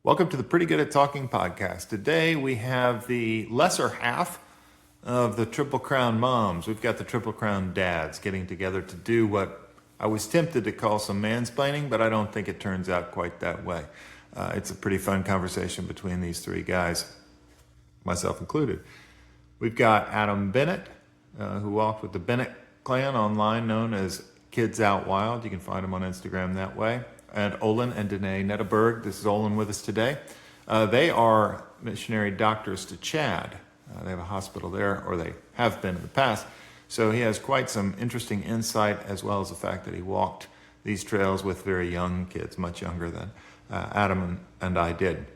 Welcome to the Pretty Good at Talking podcast. Today we have the lesser half of the Triple Crown moms. We've got the Triple Crown dads getting together to do what I was tempted to call some mansplaining, but I don't think it turns out quite that way. It's a pretty fun conversation between these three guys, myself included. We've got Adam Bennett, who walked with the Bennett clan online, known as Kids Out Wild. You can find him on Instagram that way. And Olen and Netteburg. This is Olen with us today. They are missionary doctors to Chad. They have a hospital there, or they have been in the past. So he has quite some interesting insight, as well as the fact that he walked these trails with very young kids, much younger than Adam and I did.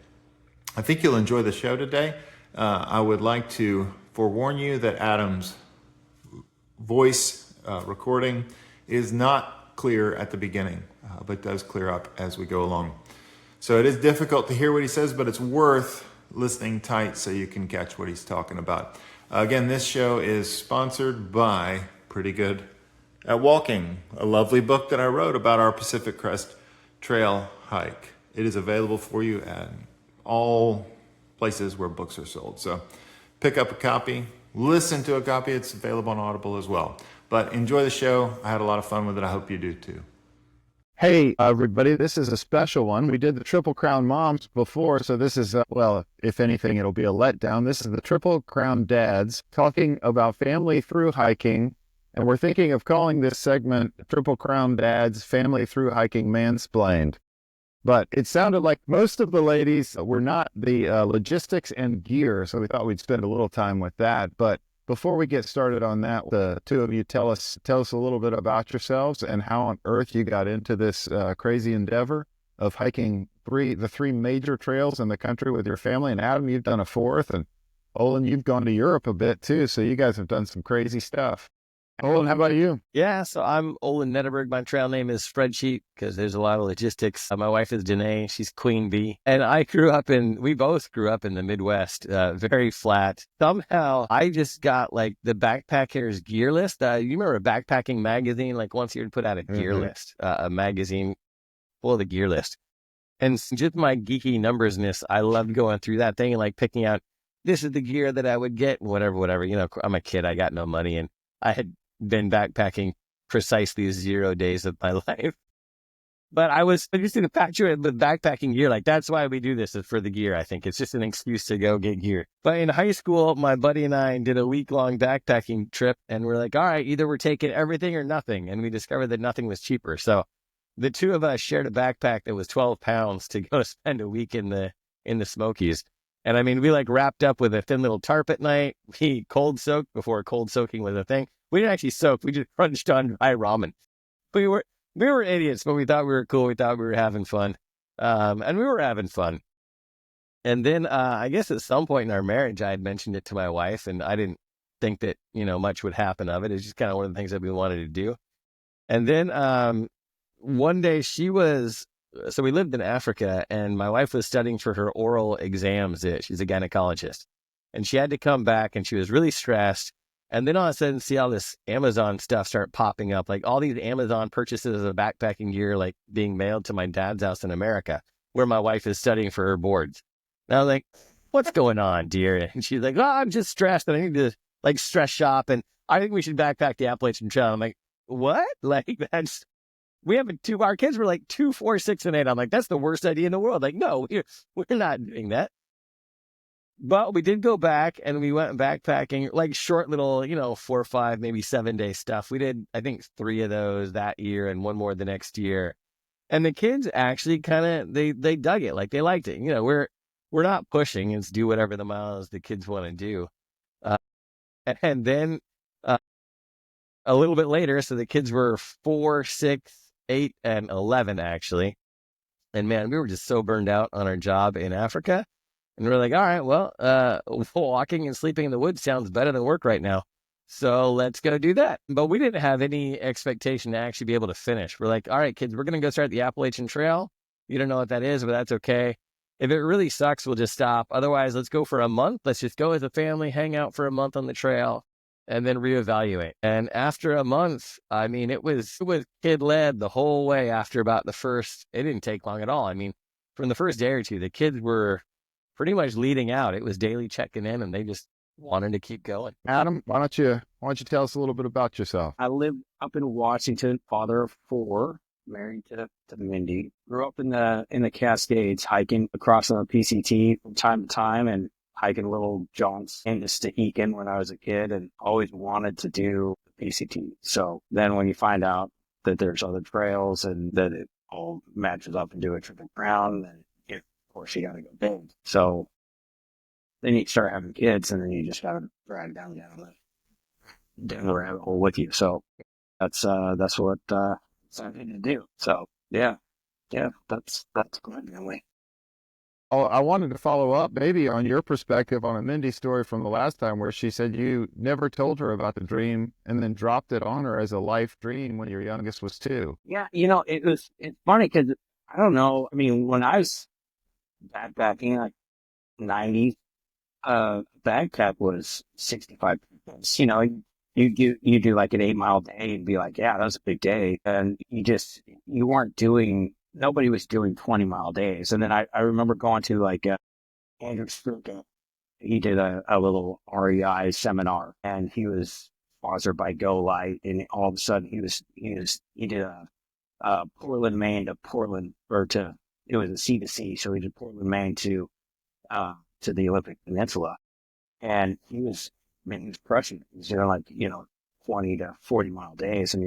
I think you'll enjoy the show today. I would like to forewarn you that Adam's voice recording is not clear at the beginning, but does clear up as we go along. So it is difficult to hear what he says, but it's worth listening tight so you can catch what he's talking about. Again, this show is sponsored by Pretty Good at Walking, a lovely book that I wrote about our Pacific Crest Trail hike. It is available for you at all places where books are sold. So pick up a copy, listen to a copy. It's available on Audible as well. But enjoy the show. I had a lot of fun with it. I hope you do too. Hey, everybody, this is a special one. We did the Triple Crown Moms before, so this is, if anything, it'll be a letdown. This is the Triple Crown Dads talking about family through hiking, and we're thinking of calling this segment Triple Crown Dads Family Through Hiking Mansplained. But it sounded like most of the ladies were not the logistics and gear, so we thought we'd spend a little time with that. But before we get started on that, the two of you tell us a little bit about yourselves and how on earth you got into this crazy endeavor of hiking the three major trails in the country with your family. And Adam, you've done a fourth, and Olen, you've gone to Europe a bit too, so you guys have done some crazy stuff. Olen, how about you? Yeah, so I'm Olen Netteburg. My trail name is Spreadsheet because there's a lot of logistics. My wife is Danae. She's Queen Bee. And we both grew up in the Midwest, very flat. Somehow I just got like the backpacker's gear list. You remember Backpacking Magazine? Like once a year put out a gear list, a magazine full of the gear list. And just my geeky numbersness, I loved going through that thing and like picking out, this is the gear that I would get, whatever. You know, I'm a kid. I got no money. And I had been backpacking precisely 0 days of my life. But I just in a picture of the backpacking gear. Like, that's why we do this, is for the gear. I think it's just an excuse to go get gear. But in high school, my buddy and I did a week-long backpacking trip, and we're like, all right, either we're taking everything or nothing. And we discovered that nothing was cheaper. So the two of us shared a backpack that was 12 pounds to go spend a week in the Smokies. And I mean, we like wrapped up with a thin little tarp at night. We cold soaked before cold soaking was a thing. We didn't actually soak. We just crunched on dry ramen. We were idiots, but we thought we were cool. We thought we were having fun. And we were having fun. And then I guess at some point in our marriage, I had mentioned it to my wife, and I didn't think that, much would happen of it. It's just kind of one of the things that we wanted to do. And then one day so we lived in Africa, and my wife was studying for her oral exams. She's a gynecologist. And she had to come back, and she was really stressed. And then all of a sudden, see all this Amazon stuff start popping up, like all these Amazon purchases of backpacking gear, like being mailed to my dad's house in America, where my wife is studying for her boards. And I was like, what's going on, dear? And she's like, I'm just stressed, and I need to like stress shop, and I think we should backpack the Appalachian Trail. I'm like, what? Like, we have our kids were like 2, 4, 6, and 8. I'm like, that's the worst idea in the world. Like, no, we're not doing that. But we did go back, and we went backpacking, like short little, 4 or 5, maybe 7-day stuff. We did, I think, 3 of those that year and 1 more the next year. And the kids actually kind of, they dug it. Like, they liked it. We're not pushing. It's do whatever the miles the kids want to do. And then a little bit later, so the kids were 4, 6, 8, and 11, actually. And man, we were just so burned out on our job in Africa. And we're like, all right, well, walking and sleeping in the woods sounds better than work right now. So let's go do that. But we didn't have any expectation to actually be able to finish. We're like, all right, kids, we're going to go start the Appalachian Trail. You don't know what that is, but that's okay. If it really sucks, we'll just stop. Otherwise, let's go for a month. Let's just go as a family, hang out for a month on the trail, and then reevaluate. And after a month, I mean, it was kid-led the whole way. After about it didn't take long at all. I mean, from the first day or two, the kids were pretty much leading out. It was daily checking in, and they just wanted to keep going. Adam, why don't you tell us a little bit about yourself? I live up in Washington, father of 4, married to Mindy. Grew up in the Cascades, hiking across on the PCT from time to time, and hiking little jaunts into Thru-Hiking when I was a kid, and always wanted to do the PCT. So then when you find out that there's other trails and that it all matches up into a triple crown, then of course you got to go big. So then you start having kids, and then you just got to drag down the rabbit hole with you. So that's what something to do. So yeah, that's good, really. Oh, I wanted to follow up maybe on your perspective on a Mindy story from the last time where she said you never told her about the dream and then dropped it on her as a life dream when your youngest was 2. Yeah, it's funny because I don't know. I mean, when I was backpacking, like 90s, backpack was 65 pounds. You do like an 8-mile day and be like, yeah, that was a big day. And nobody was doing 20-mile days. And then I remember going to like Andrew Struka. He did a little REI seminar, and he was sponsored by Go Light. And all of a sudden he did a Portland, Maine to Portland, it was a sea to sea. So he did Portland, Maine to the Olympic Peninsula. And he was crushing it. He was doing 20 to 40-mile days. And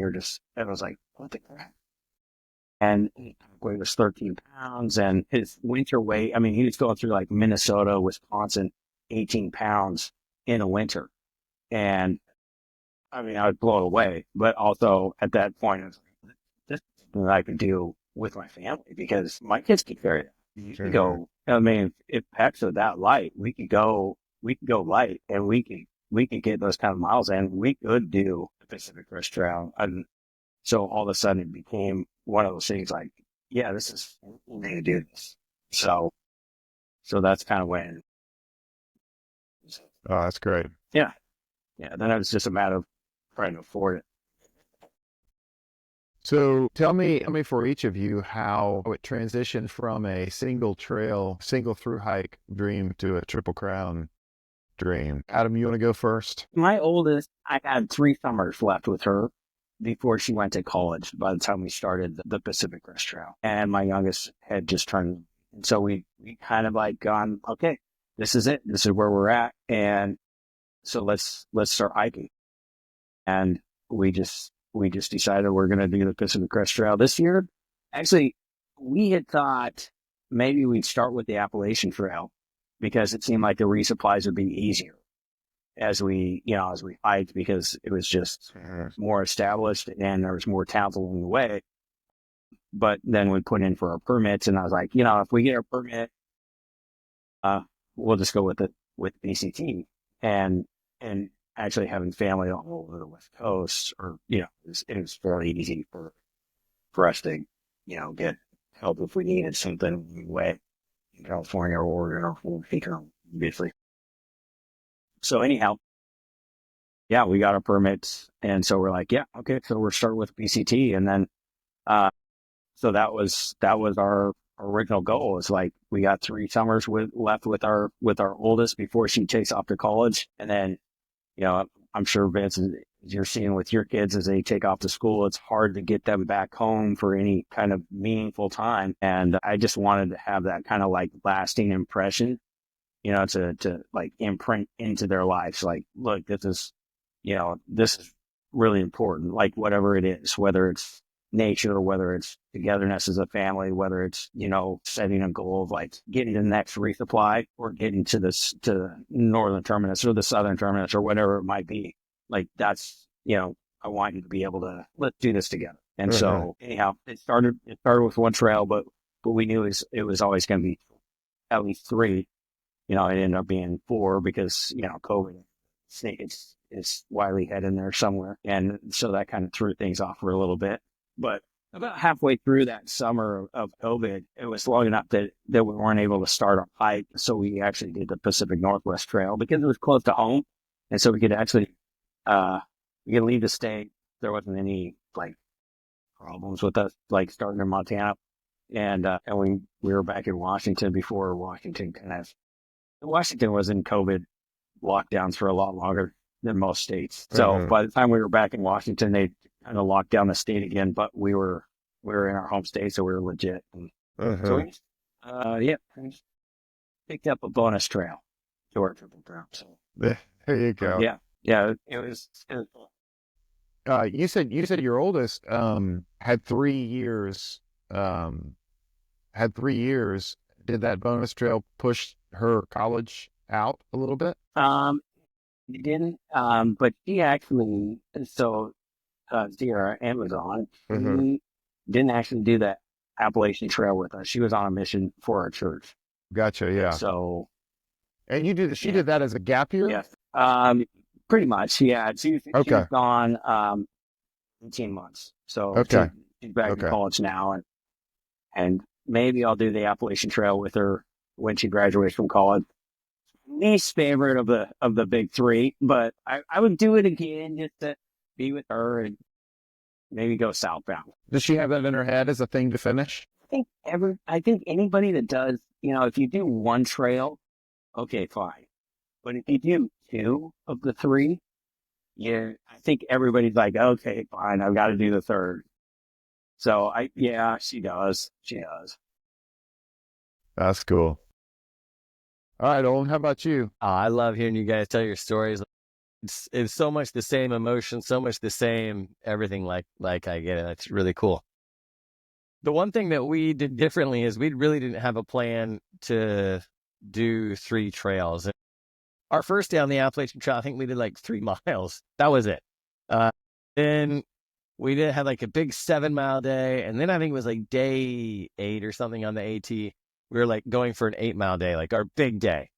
I was like, what the crap? And he was 13 pounds, and his winter weight, I mean, he was going through like Minnesota, Wisconsin, 18 pounds in a winter. And I mean, I was blown away, but also at that point, I was like, this is something that I could do with my family because my kids can carry that. You could go, I mean, if packs are that light, we could go light, and we could get those kind of miles in. We could do the Pacific Crest Trail. And so all of a sudden it became one of those things like, yeah, we're going to do this. So that's kind of when. Oh, that's great. Yeah. Yeah. Then it was just a matter of trying to afford it. So tell me for each of you how it transitioned from a single thru-hike dream to a Triple Crown dream. Adam, you want to go first? My oldest, I had 3 summers left with her before she went to college by the time we started the Pacific Crest Trail. And my youngest had just turned. And so we kind of like gone, okay, this is it. This is where we're at. And so let's start hiking. And we just decided we're going to do the Pacific Crest Trail this year. Actually, we had thought maybe we'd start with the Appalachian Trail because it seemed like the resupplies would be easier as we hiked, because it was just more established and there was more towns along the way. But then we put in for our permits, and I was like, if we get our permit, we'll just go with BCT. And actually having family all over the West Coast, or it was fairly easy for us to get help if we needed something way in California or Oregon or Hawaii, obviously. So anyhow, yeah, we got our permits, and so we're like, yeah, okay, so we're starting with BCT, and then so that was our original goal. Is like we got 3 summers left with our oldest before she takes off to college, and then I'm sure, Vince, as you're seeing with your kids as they take off to school, it's hard to get them back home for any kind of meaningful time, and I just wanted to have that kind of like lasting impression. To like imprint into their lives. Like, look, this is really important. Like whatever it is, whether it's nature, whether it's togetherness as a family, whether it's, setting a goal of like getting to the next resupply or getting to the northern terminus or the southern terminus or whatever it might be. Like that's, I want you to be able to, let's do this together. And so anyhow, it started with 1 trail, but we knew it was always going to be at least 3. It ended up being 4 because, COVID is Wiley head in there somewhere. And so that kind of threw things off for a little bit. But about halfway through that summer of COVID, it was long enough that we weren't able to start our hike. So we actually did the Pacific Northwest Trail because it was close to home. And so we could actually, we could leave the state. There wasn't any like problems with us, like starting in Montana. And we were back in Washington before Washington was in COVID lockdowns for a lot longer than most states. So by the time we were back in Washington, they kind of locked down the state again, but we were in our home state, so we were legit. And so we just picked up a bonus trail to our Triple Crown. So There you go. yeah, it was cool. You said your oldest had 3 years. Did that bonus trail push her college out a little bit? It didn't, but she actually, Zira Amazon, she didn't actually do that Appalachian Trail with us. She was on a mission for our church. Gotcha. Yeah. So, And she did that as a gap year? yeah. Pretty much. Yeah. She was gone 18 months. So she's back in college now, and maybe I'll do the Appalachian Trail with her when she graduates from college. Least favorite of the big three, but I would do it again just to be with her and maybe go southbound. Does she have that in her head as a thing to finish? I think anybody that does, if you do one trail, okay, fine. But if you do two of the three, I think everybody's like, okay, fine, I've got to do the third. So she does. She does. That's cool. All right, Olen, how about you? Oh, I love hearing you guys tell your stories. It's so much the same emotion, so much the same everything. Like I get it. That's really cool. The one thing that we did differently is we really didn't have a plan to do 3 trails. Our first day on the Appalachian Trail, I think we did like 3 miles. That was it. Then we did have like a big 7-mile day, and then I think it was like day 8 or something on the AT. We were like going for an 8-mile day, like our big day.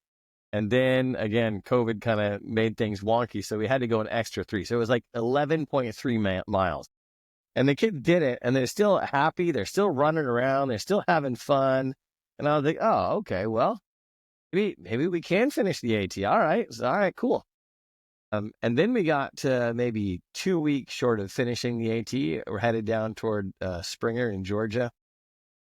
And then again, COVID kind of made things wonky. So we had to go an extra 3. So it was like 11.3 miles. And the kids did it, and they're still happy. They're still running around. They're still having fun. And I was like, oh, okay, well, maybe we can finish the AT. All right, cool. And then we got to maybe 2 weeks short of finishing the AT. We're headed down toward Springer in Georgia.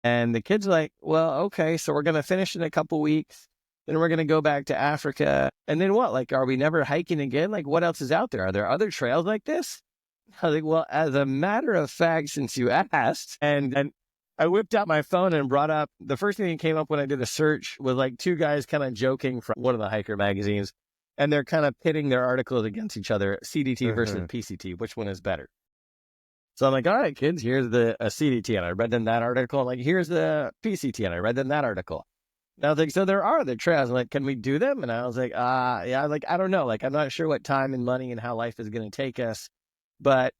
And the kids are like, well, okay, so we're going to finish in a couple weeks. Then we're going to go back to Africa. And then what? Like, are we never hiking again? Like, what else is out there? Are there other trails like this? I was like, well, as a matter of fact, since you asked, and I whipped out my phone and brought up, the first thing that came up when I did a search was like 2 guys kind of joking from one of the hiker magazines. And they're kind of pitting their articles against each other, CDT versus PCT, which one is better? So I'm like, all right, kids, here's the CDT, and I read them that article. I'm like, here's the PCT, and I read them that article. And I was like, so there are other trails. I'm like, can we do them? And I was like, yeah, like, I don't know. Like, I'm not sure what time and money and how life is going to take us. But,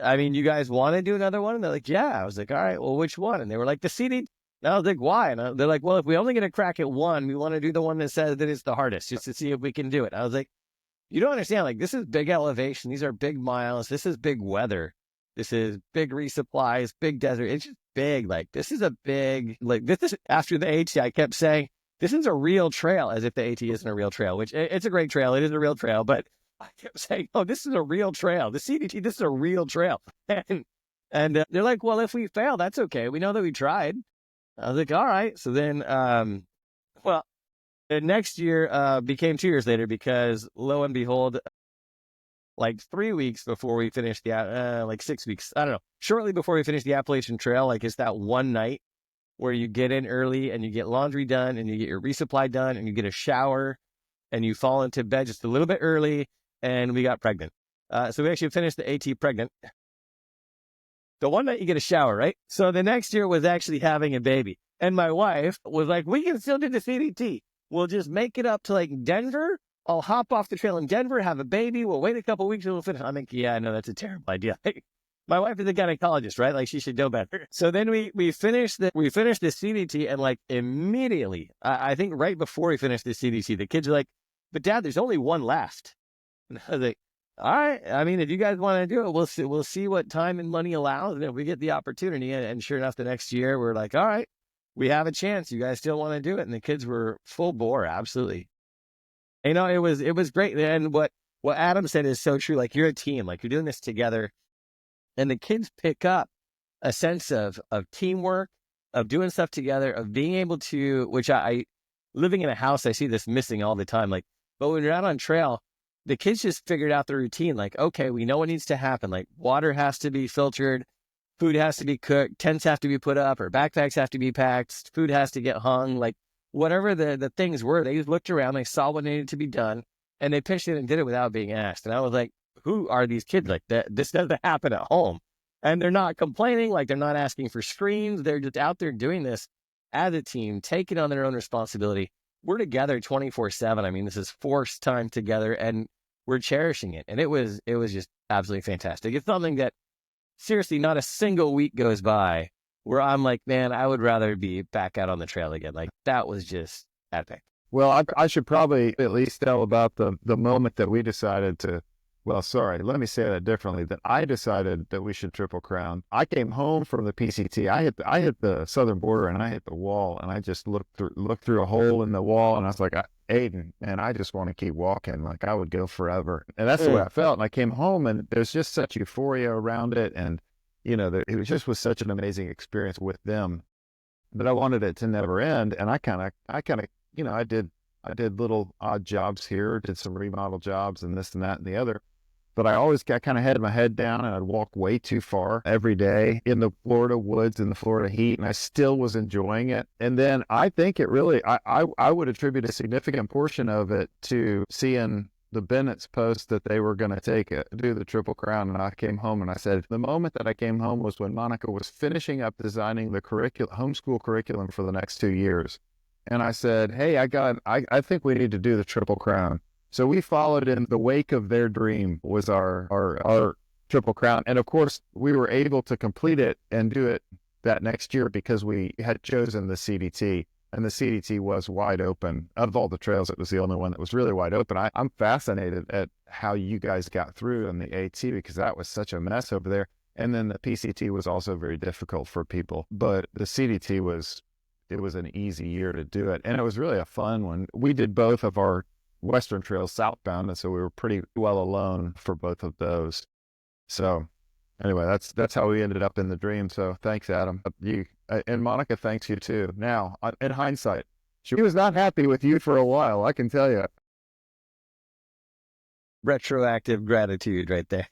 I mean, you guys want to do another one? And they're like, yeah. I was like, all right, well, which one? And they were like, the CDT. And I was like, why? And they're like, well, if we only get a crack at one, we want to do the one that says that it's the hardest, just to see if we can do it. And I was like, you don't understand. Like, this is big elevation. These are big miles. This is big weather. This is big resupplies, big desert. It's just big. Like, this is a big, like, this is, after the AT, I kept saying, this is a real trail, as if the AT isn't a real trail, which it's a great trail. It is a real trail. But I kept saying, oh, this is a real trail. The CDT, this is a real trail. And they're like, well, if we fail, that's okay. We know that we tried. I was like, all right. So then, the next year became 2 years later, because lo and behold, like 3 weeks before we finished like 6 weeks, I don't know, shortly before we finished the Appalachian Trail, like it's that one night where you get in early and you get laundry done and you get your resupply done and you get a shower and you fall into bed just a little bit early, and we got pregnant. So we actually finished the AT pregnant. The one night you get a shower, right? So the next year was actually having a baby. And my wife was like, we can still do the CDT. We'll just make it up to like Denver. I'll hop off the trail in Denver, have a baby. We'll wait a couple weeks and we'll finish. I'm like, yeah, I know that's a terrible idea. My wife is a gynecologist, right? Like, she should know better. So then we finished the CDT, and like immediately, I think right before we finished the CDT, the kids are like, but Dad, there's only one left. And I was like, all right. I mean, if you guys want to do it, we'll see what time and money allows. And if we get the opportunity, and sure enough, the next year we're like, all right, we have a chance. You guys still want to do it? And the kids were full bore. Absolutely. You know, it was great. And what Adam said is so true. Like, you're a team, like you're doing this together, and the kids pick up a sense of teamwork, of doing stuff together, of being able to, which I living in a house, I see this missing all the time. Like, but when you're out on trail, the kids just figured out the routine. Like, okay, we know what needs to happen. Like, water has to be filtered, food has to be cooked, tents have to be put up, or backpacks have to be packed, food has to get hung. Like, whatever the things were, they just looked around, they saw what needed to be done, and they pitched in and did it without being asked. And I was like, who are these kids? Like, that this doesn't happen at home. And they're not complaining, like they're not asking for screens. They're just out there doing this as a team, taking on their own responsibility. We're together 24/7. I mean, this is forced time together, and we're cherishing it. And it was just absolutely fantastic. It's something that, seriously, not a single week goes by where I'm like, man, I would rather be back out on the trail again. Like, that was just epic. Well, I should probably at least tell about the moment that we decided to, well, sorry, let me say that differently, that I decided that we should Triple Crown. I came home from the PCT. I hit the southern border and I hit the wall, and I just looked through a hole in the wall, and I was like, Aiden, man, I just want to keep walking. Like, I would go forever. And that's the way I felt. And I came home, and there's just such euphoria around it. And, you know, it was such an amazing experience with them that I wanted it to never end. And I kind of, you know, I did little odd jobs here, did some remodel jobs and this and that and the other. But I always kind of had my head down, and I'd walk way too far every day in the Florida woods, in the Florida heat, and I still was enjoying it. And then I think it really, I would attribute a significant portion of it to seeing the Bennett's post that they were going to do the Triple Crown. And I came home and I said, the moment that I came home was when Monica was finishing up designing the homeschool curriculum for the next 2 years. And I said, hey, I think we need to do the Triple Crown. So we followed in the wake of their dream was our Triple Crown. And of course, we were able to complete it and do it that next year because we had chosen the CDT, and the CDT was wide open. Out of all the trails, it was the only one that was really wide open. I'm fascinated at how you guys got through in the AT, because that was such a mess over there. And then the PCT was also very difficult for people, but the CDT was an easy year to do it. And it was really a fun one. We did both of our Western trails southbound, and so we were pretty well alone for both of those. So anyway, that's how we ended up in the dream. So thanks, Adam. And Monica, thanks you too. Now, in hindsight, she was not happy with you for a while, I can tell you. Retroactive gratitude right there.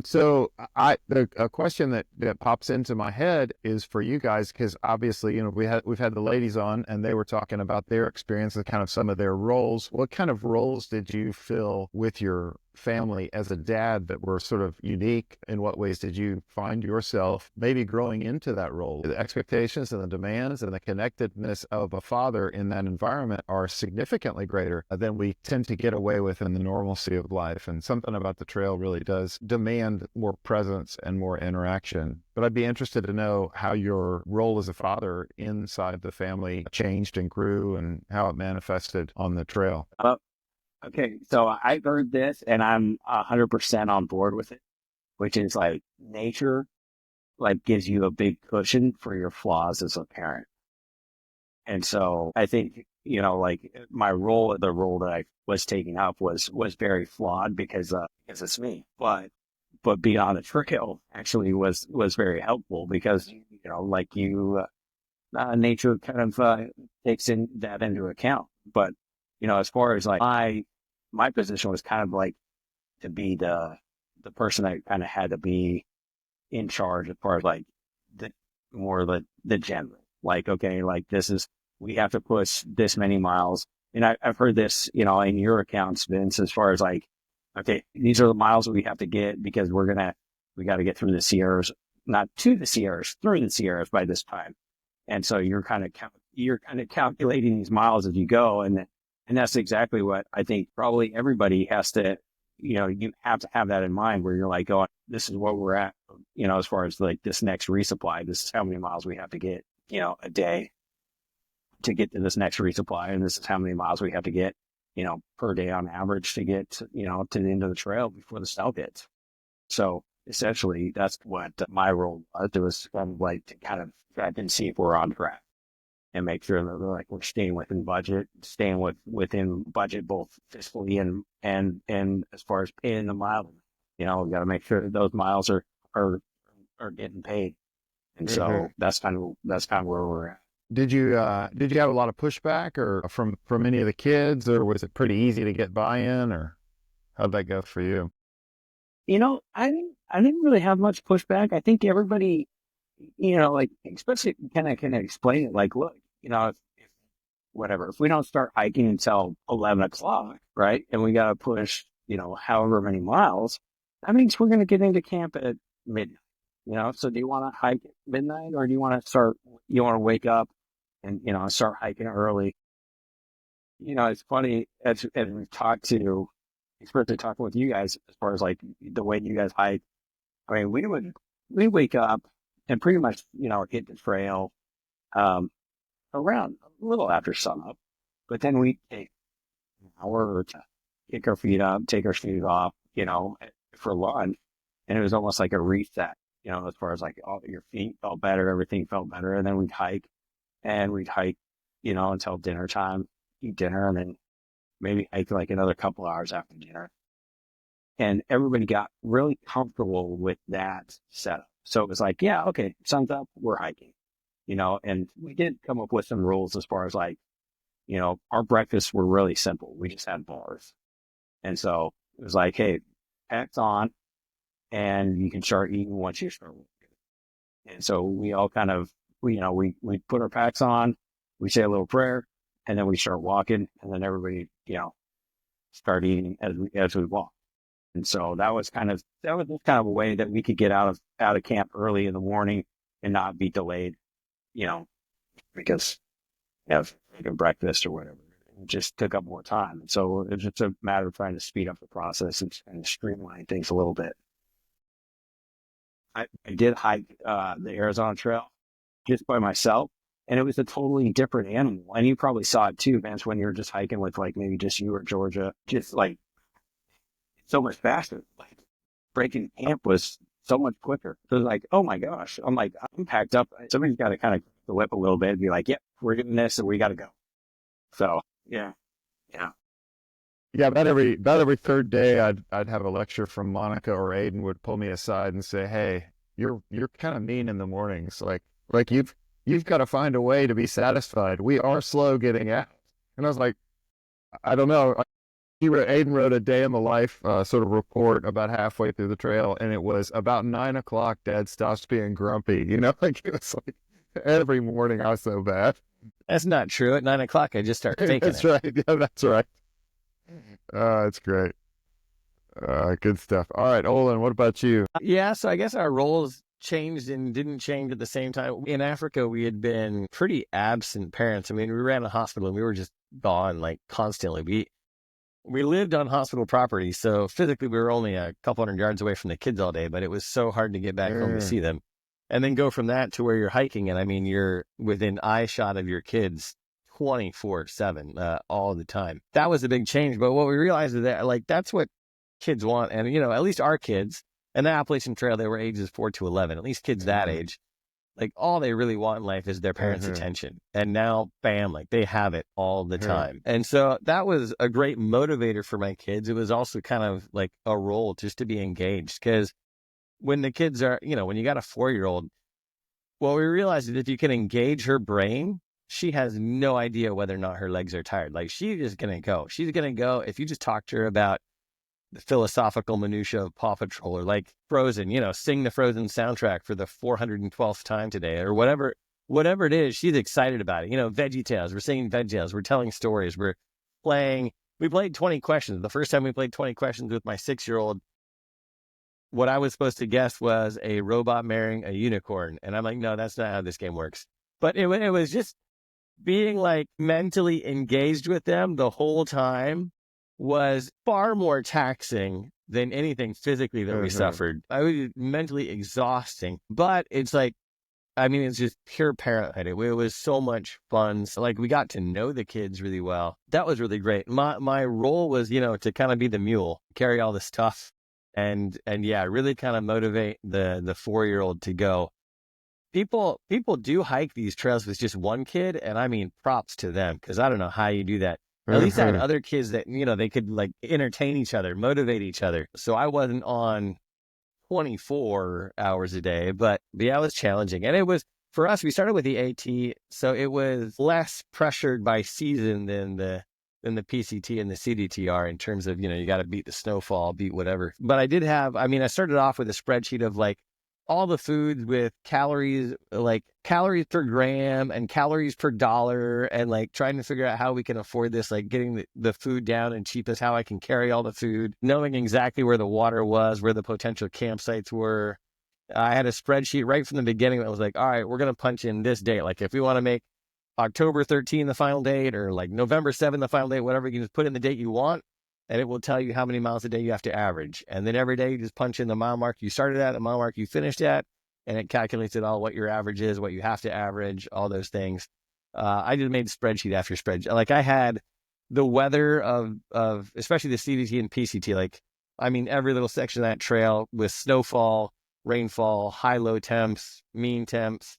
So a question that pops into my head is for you guys, because obviously, you know, we've had the ladies on, and they were talking about their experience and kind of some of their roles. What kind of roles did you fill with your family as a dad that were sort of unique? In what ways did you find yourself maybe growing into that role? The expectations and the demands and the connectedness of a father in that environment are significantly greater than we tend to get away with in the normalcy of life. And something about the trail really does demand more presence and more interaction. But I'd be interested to know how your role as a father inside the family changed and grew, and how it manifested on the trail. Okay, so I heard this, and I'm 100% on board with it, which is like nature, like, gives you a big cushion for your flaws as a parent. And so I think, you know, like the role that I was taking up was very flawed because it's me. But being on the trail actually was very helpful because, you know, like nature kind of takes that into account. But, you know, as far as like my position was kind of like to be the person that kind of had to be in charge as far as like the general, like, okay, like we have to push this many miles. And I've heard this, you know, in your accounts, Vince, as far as like, okay, these are the miles that we have to get because we got to get through the Sierras, not to the Sierras, through the Sierras by this time. And so you're kind of calculating these miles as you go. And that's exactly what I think probably everybody has to, you know, you have to have that in mind where you're like, oh, this is what we're at, you know, as far as like this next resupply, this is how many miles we have to get, you know, a day to get to this next resupply. And this is how many miles we have to get, you know, per day on average to get, you know, to the end of the trail before the snow hits. So essentially that's what my role was. It was kind of like to kind of track and see if we're on track and make sure that we're staying within budget, within budget, both fiscally and as far as paying the mileage. You know, we got to make sure that those miles are getting paid. And so that's kind of where we're at. Did you have a lot of pushback or from any of the kids, or was it pretty easy to get buy-in, or how'd that go for you? I didn't really have much pushback. I think everybody, like, especially can explain it. Like, look, if we don't start hiking until 11 o'clock, right? And we got to push, however many miles, that means we're going to get into camp at midnight, So do you want to hike at midnight, or do you want to wake up and, start hiking early? It's funny as we've talked to, especially talking with you guys as far as like the way you guys hike. I mean, we wake up and pretty much, hit the trail, around a little after sunup, but then we take an hour to kick our feet up, take our shoes off, for lunch. And it was almost like a reset, as far as like all your feet felt better, everything felt better. And then we'd hike, until dinner time, eat dinner, and then maybe hike like another couple hours after dinner. And everybody got really comfortable with that setup. So it was like, yeah, okay, sun's up, we're hiking, and we did come up with some rules as far as like, our breakfasts were really simple. We just had bars. And so it was like, hey, packs on, and you can start eating once you start working. And so we all kind of, we put our packs on, we say a little prayer, and then we start walking, and then everybody, start eating as we walk. And so that was kind of a way that we could get out of camp early in the morning and not be delayed, because making breakfast or whatever, it just took up more time. And so it was just a matter of trying to speed up the process and streamline things a little bit. I did hike the Arizona Trail just by myself, and it was a totally different animal. And you probably saw it too, Vance, when you were just hiking with like maybe just you or Georgia, just like so much faster. Like breaking camp was so much quicker. So it was like, oh my gosh, I'm packed up. Somebody's got to kind of the whip a little bit and be like, yep, we're doing this and we got to go. So yeah. About every third day, I'd have a lecture from Monica or Aiden would pull me aside and say, "Hey, you're kind of mean in the mornings. Like you've got to find a way to be satisfied. We are slow getting out." And I was like, I don't know. Aiden wrote a day in the life sort of report about halfway through the trail, and it was about 9 o'clock. Dad stops being grumpy. Like it was like every morning I was so bad. That's not true. At 9 o'clock, I just start faking That's it. right. Yeah, that's right. That's great. Good stuff. All right, Olen, what about you? Yeah, so I guess our roles changed and didn't change at the same time. In Africa, we had been pretty absent parents. I mean, we ran a hospital and we were just gone like constantly. We lived on hospital property, so physically we were only a couple hundred yards away from the kids all day, but it was so hard to get back home to see them. And then go from that to where you're hiking, and I mean, you're within eye shot of your kids 24/7 all the time. That was a big change. But what we realized is that like that's what kids want, and at least our kids and the Appalachian Trail, they were ages 4 to 11. At least kids that age, like all they really want in life is their parents' attention. And now, bam, like they have it all the time. And so that was a great motivator for my kids. It was also kind of like a role just to be engaged, because when the kids are, when you got a 4-year-old, what we realized is if you can engage her brain, she has no idea whether or not her legs are tired. Like she's just going to go. She's going to go. If you just talk to her about the philosophical minutia of Paw Patrol, or like Frozen, sing the Frozen soundtrack for the 412th time today, or whatever it is, she's excited about it. Veggie Tales, we're singing Veggie Tales, we're telling stories, we played 20 questions. The first time we played 20 questions with my 6-year-old, what I was supposed to guess was a robot marrying a unicorn. And I'm like, no, that's not how this game works. But it was just being like mentally engaged with them the whole time was far more taxing than anything physically that we suffered. I was mentally exhausting, but it's like, I mean, it's just pure parenthood. It was so much fun. So like we got to know the kids really well. That was really great. My role was, to kind of be the mule, carry all the stuff and yeah, really kind of motivate the 4-year-old to go. People do hike these trails with just one kid, and I mean, props to them, because I don't know how you do that. At least I had other kids that, they could like entertain each other, motivate each other. So I wasn't on 24 hours a day, but yeah, it was challenging. And it was, for us, we started with the AT, so it was less pressured by season than the PCT and the CDT are in terms of, you got to beat the snowfall, beat whatever. But I started off with a spreadsheet of like all the foods with calories, like calories per gram and calories per dollar, and like trying to figure out how we can afford this, like getting the food down and cheapest, how I can carry all the food, knowing exactly where the water was, where the potential campsites were. I had a spreadsheet right from the beginning that was like, all right, we're going to punch in this date. Like if we want to make October 13 the final date, or like November 7 the final date, whatever, you can just put in the date you want, and it will tell you how many miles a day you have to average. And then every day you just punch in the mile mark you started at, the mile mark you finished at, and it calculates it all, what your average is, what you have to average, all those things. I just made spreadsheet after spreadsheet. Like I had the weather of especially the CDT and PCT, like, I mean, every little section of that trail with snowfall, rainfall, high-low temps, mean temps,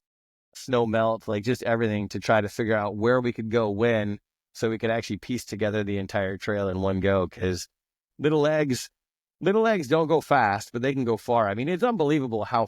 snow melt, like just everything to try to figure out where we could go when, so we could actually piece together the entire trail in one go. Because little legs don't go fast, but they can go far. I mean, it's unbelievable how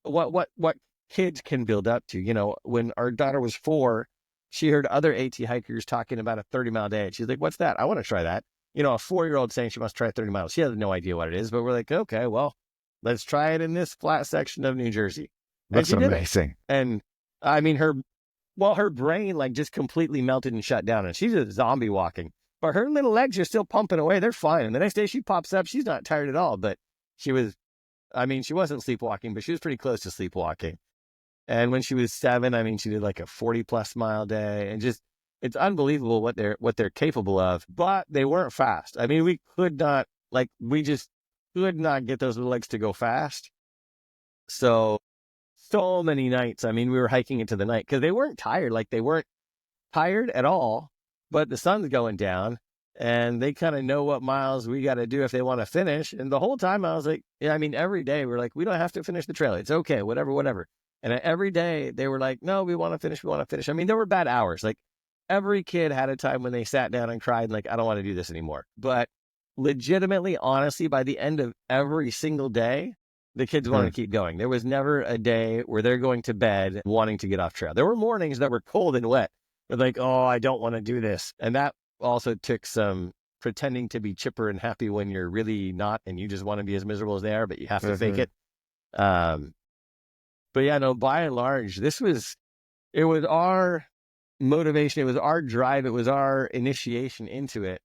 what kids can build up to. When our daughter was 4, she heard other AT hikers talking about a 30-mile day. She's like, "What's that? I want to try that." A 4-year-old saying she wants to try 30 miles. She has no idea what it is, but we're like, okay, well, let's try it in this flat section of New Jersey. That's amazing. And I mean, her brain like just completely melted and shut down, and she's a zombie walking, but her little legs are still pumping away. They're fine. And the next day she pops up. She's not tired at all, but she wasn't sleepwalking, but she was pretty close to sleepwalking. And when she was 7, I mean, she did like a 40+ mile day, and just, it's unbelievable what they're capable of, but they weren't fast. I mean, we just could not get those little legs to go fast. So many nights, I mean, we were hiking into the night because they weren't tired. Like they weren't tired at all, but the sun's going down and they kind of know what miles we got to do if they want to finish. And the whole time I was like, yeah, I mean, every day we're like, we don't have to finish the trail. It's okay, whatever. And every day they were like, no, we want to finish. I mean, there were bad hours. Like every kid had a time when they sat down and cried, like, I don't want to do this anymore. But legitimately, honestly, by the end of every single day, the kids wanted to keep going. There was never a day where they're going to bed wanting to get off trail. There were mornings that were cold and wet. They're like, oh, I don't want to do this. And that also took some pretending to be chipper and happy when you're really not, and you just want to be as miserable as they are, but you have to fake it. But yeah, no, by and large, it was our motivation. It was our drive. It was our initiation into it.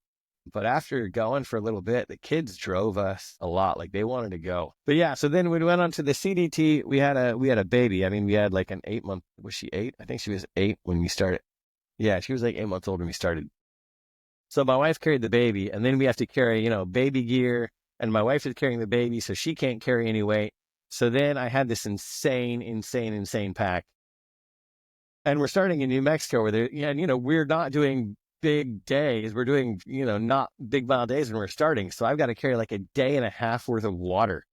But after going for a little bit, the kids drove us a lot. Like they wanted to go. But yeah, so then we went on to the CDT. We had a baby. I mean, we had like an 8-month. Was she 8? I think she was 8 when we started. Yeah, she was like 8 months old when we started. So my wife carried the baby, and then we have to carry, baby gear. And my wife is carrying the baby, so she can't carry any weight. So then I had this insane pack. And we're starting in New Mexico where we're not doing big days. We're doing, not big mile days when we're starting. So I've got to carry like a day and a half worth of water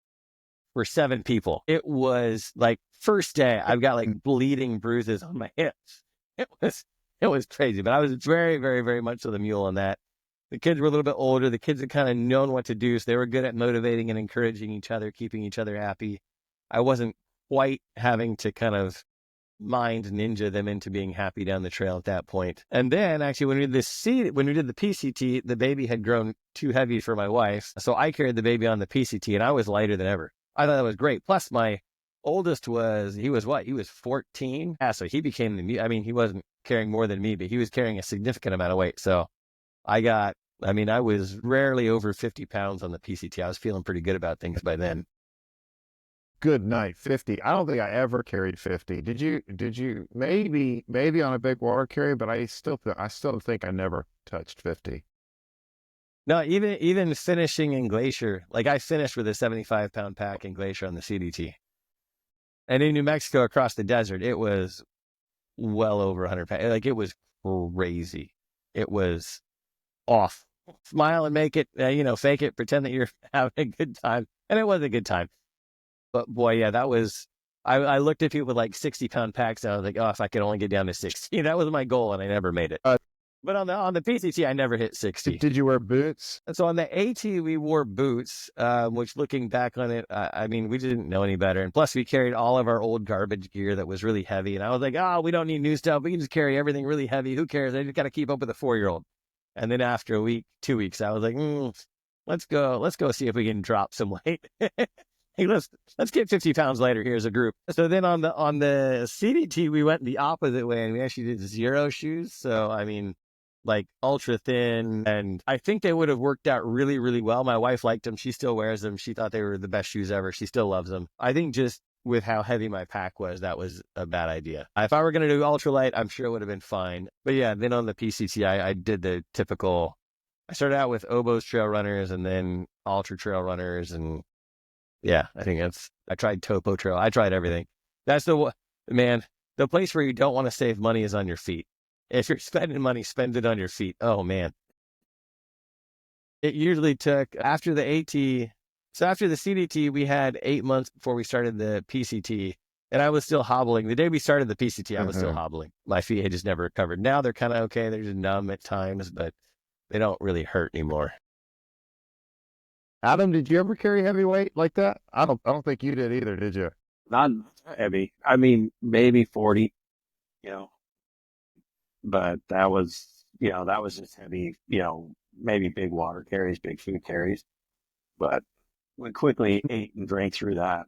for 7 people. It was like first day, I've got like bleeding bruises on my hips. It was crazy, but I was very, very, very much so the mule on that. The kids were a little bit older. The kids had kind of known what to do. So they were good at motivating and encouraging each other, keeping each other happy. I wasn't quite having to kind of mind ninja them into being happy down the trail at that point. And then actually when we did the PCT, the baby had grown too heavy for my wife. So I carried the baby on the PCT and I was lighter than ever. I thought that was great. Plus my oldest he was 14. Yeah, so he became he wasn't carrying more than me, but he was carrying a significant amount of weight. So I was rarely over 50 pounds on the PCT. I was feeling pretty good about things by then. Good night, 50. I don't think I ever carried 50. Did you? Maybe on a big water carry, but I still think I never touched 50. No, even finishing in Glacier, like I finished with a 75-pound pack in Glacier on the CDT. And in New Mexico across the desert, it was well over 100 pounds. Like it was crazy. It was off. Smile and make it, fake it, pretend that you're having a good time. And it was a good time. But boy, yeah, that was, I looked at people with like 60-pound packs and I was like, oh, if I could only get down to 60. That was my goal and I never made it. But on the PCT, I never hit 60. Did you wear boots? And so on the AT, we wore boots, which looking back on it, I mean, we didn't know any better. And plus, we carried all of our old garbage gear that was really heavy. And I was like, oh, we don't need new stuff. We can just carry everything really heavy. Who cares? I just got to keep up with a 4-year-old. And then after a week, 2 weeks, I was like, let's go see if we can drop some weight. Hey, let's get 50 pounds lighter here as a group. So then on the CDT, we went the opposite way and we actually did zero shoes. So, I mean, like ultra thin, and I think they would have worked out really, really well. My wife liked them. She still wears them. She thought they were the best shoes ever. She still loves them. I think just with how heavy my pack was, that was a bad idea. If I were going to do ultralight, I'm sure it would have been fine. But yeah, then on the PCT, I did the typical, I started out with Oboes trail runners and then ultra trail runners. And yeah, I tried Topo trail. I tried everything. That's the place where you don't want to save money is on your feet. If you're spending money, spend it on your feet. Oh, man. It usually took, after the AT, so after the CDT, we had 8 months before we started the PCT, and I was still hobbling. The day we started the PCT, I was still hobbling. My feet had just never recovered. Now they're kind of okay. They're just numb at times, but they don't really hurt anymore. Adam, did you ever carry heavy weight like that? I don't think you did either, did you? Not heavy. I mean, maybe 40, but that was just heavy, maybe big water carries, big food carries, but we quickly ate and drank through that.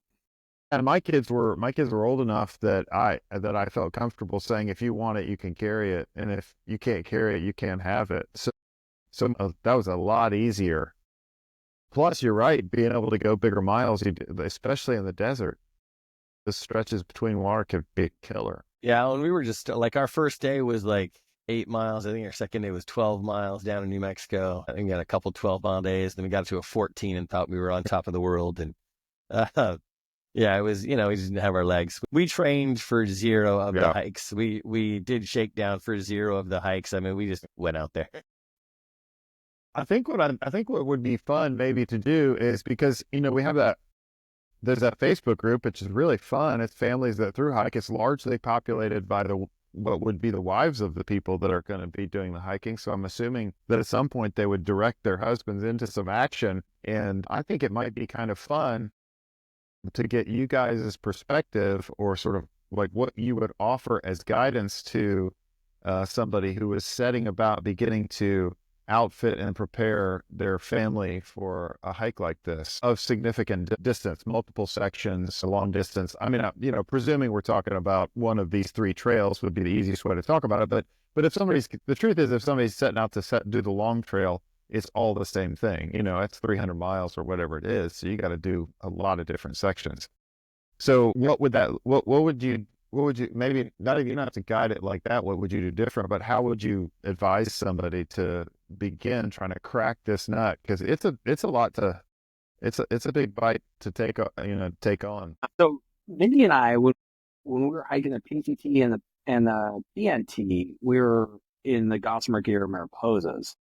And my kids were old enough that I felt comfortable saying, if you want it, you can carry it. And if you can't carry it, you can't have it. So that was a lot easier. Plus, you're right, being able to go bigger miles, especially in the desert, the stretches between water could be a killer. Yeah, and we were just like, our first day was like 8 miles. I think our second day was 12 miles down in New Mexico. I think we had a couple 12-mile days. Then we got to a 14 and thought we were on top of the world. And yeah, it was, we just didn't have our legs. We trained for 0 of the hikes. We did shakedown for 0 of the hikes. I mean, we just went out there. I think what would be fun maybe to do is, because, we have there's that Facebook group, which is really fun. It's Families That Thru-Hike. It's largely populated by what would be the wives of the people that are going to be doing the hiking. So I'm assuming that at some point they would direct their husbands into some action. And I think it might be kind of fun to get you guys' perspective, or sort of like what you would offer as guidance to somebody who is setting about beginning to outfit and prepare their family for a hike like this of significant distance, multiple sections, a long distance. I mean, presuming we're talking about one of these 3 trails would be the easiest way to talk about it. But if the truth is, if somebody's setting out to do the long trail, it's all the same thing. It's 300 miles or whatever it is. So you got to do a lot of different sections. So what would you, maybe not even, you don't have to guide it like that, what would you do different, but how would you advise somebody to begin trying to crack this nut? Because it's a lot it's a big bite to take on. So Mindy and I, when we were hiking the PCT and the BNT, we were in the Gossamer Gear Mariposas,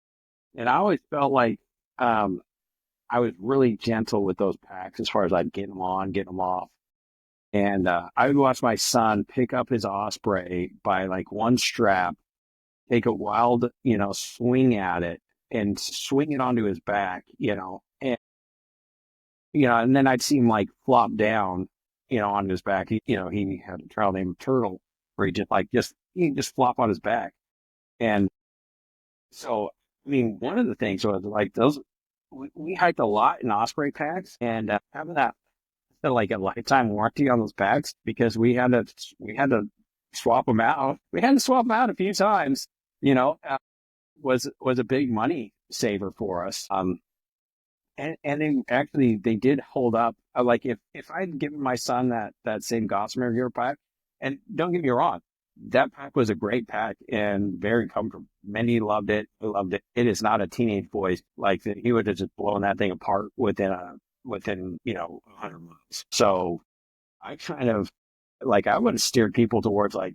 and I always felt like I was really gentle with those packs as far as I'd get them on, get them off. And I would watch my son pick up his Osprey by like one strap, take a wild, swing at it and swing it onto his back, and then I'd see him like flop down, on his back. He had a trail named Turtle where he just flop on his back. And so, I mean, one of the things was like we hiked a lot in Osprey packs, and having that like a lifetime warranty on those packs, because we had to swap them out. We had to swap them out a few times, was a big money saver for us. And they did hold up. Like if I'd given my son that same Gossamer Gear pack, and don't get me wrong, that pack was a great pack and very comfortable. Many loved it. It is not a teenage boy like that. He would have just blown that thing apart within 100 miles. So I kind of I would have steered people towards like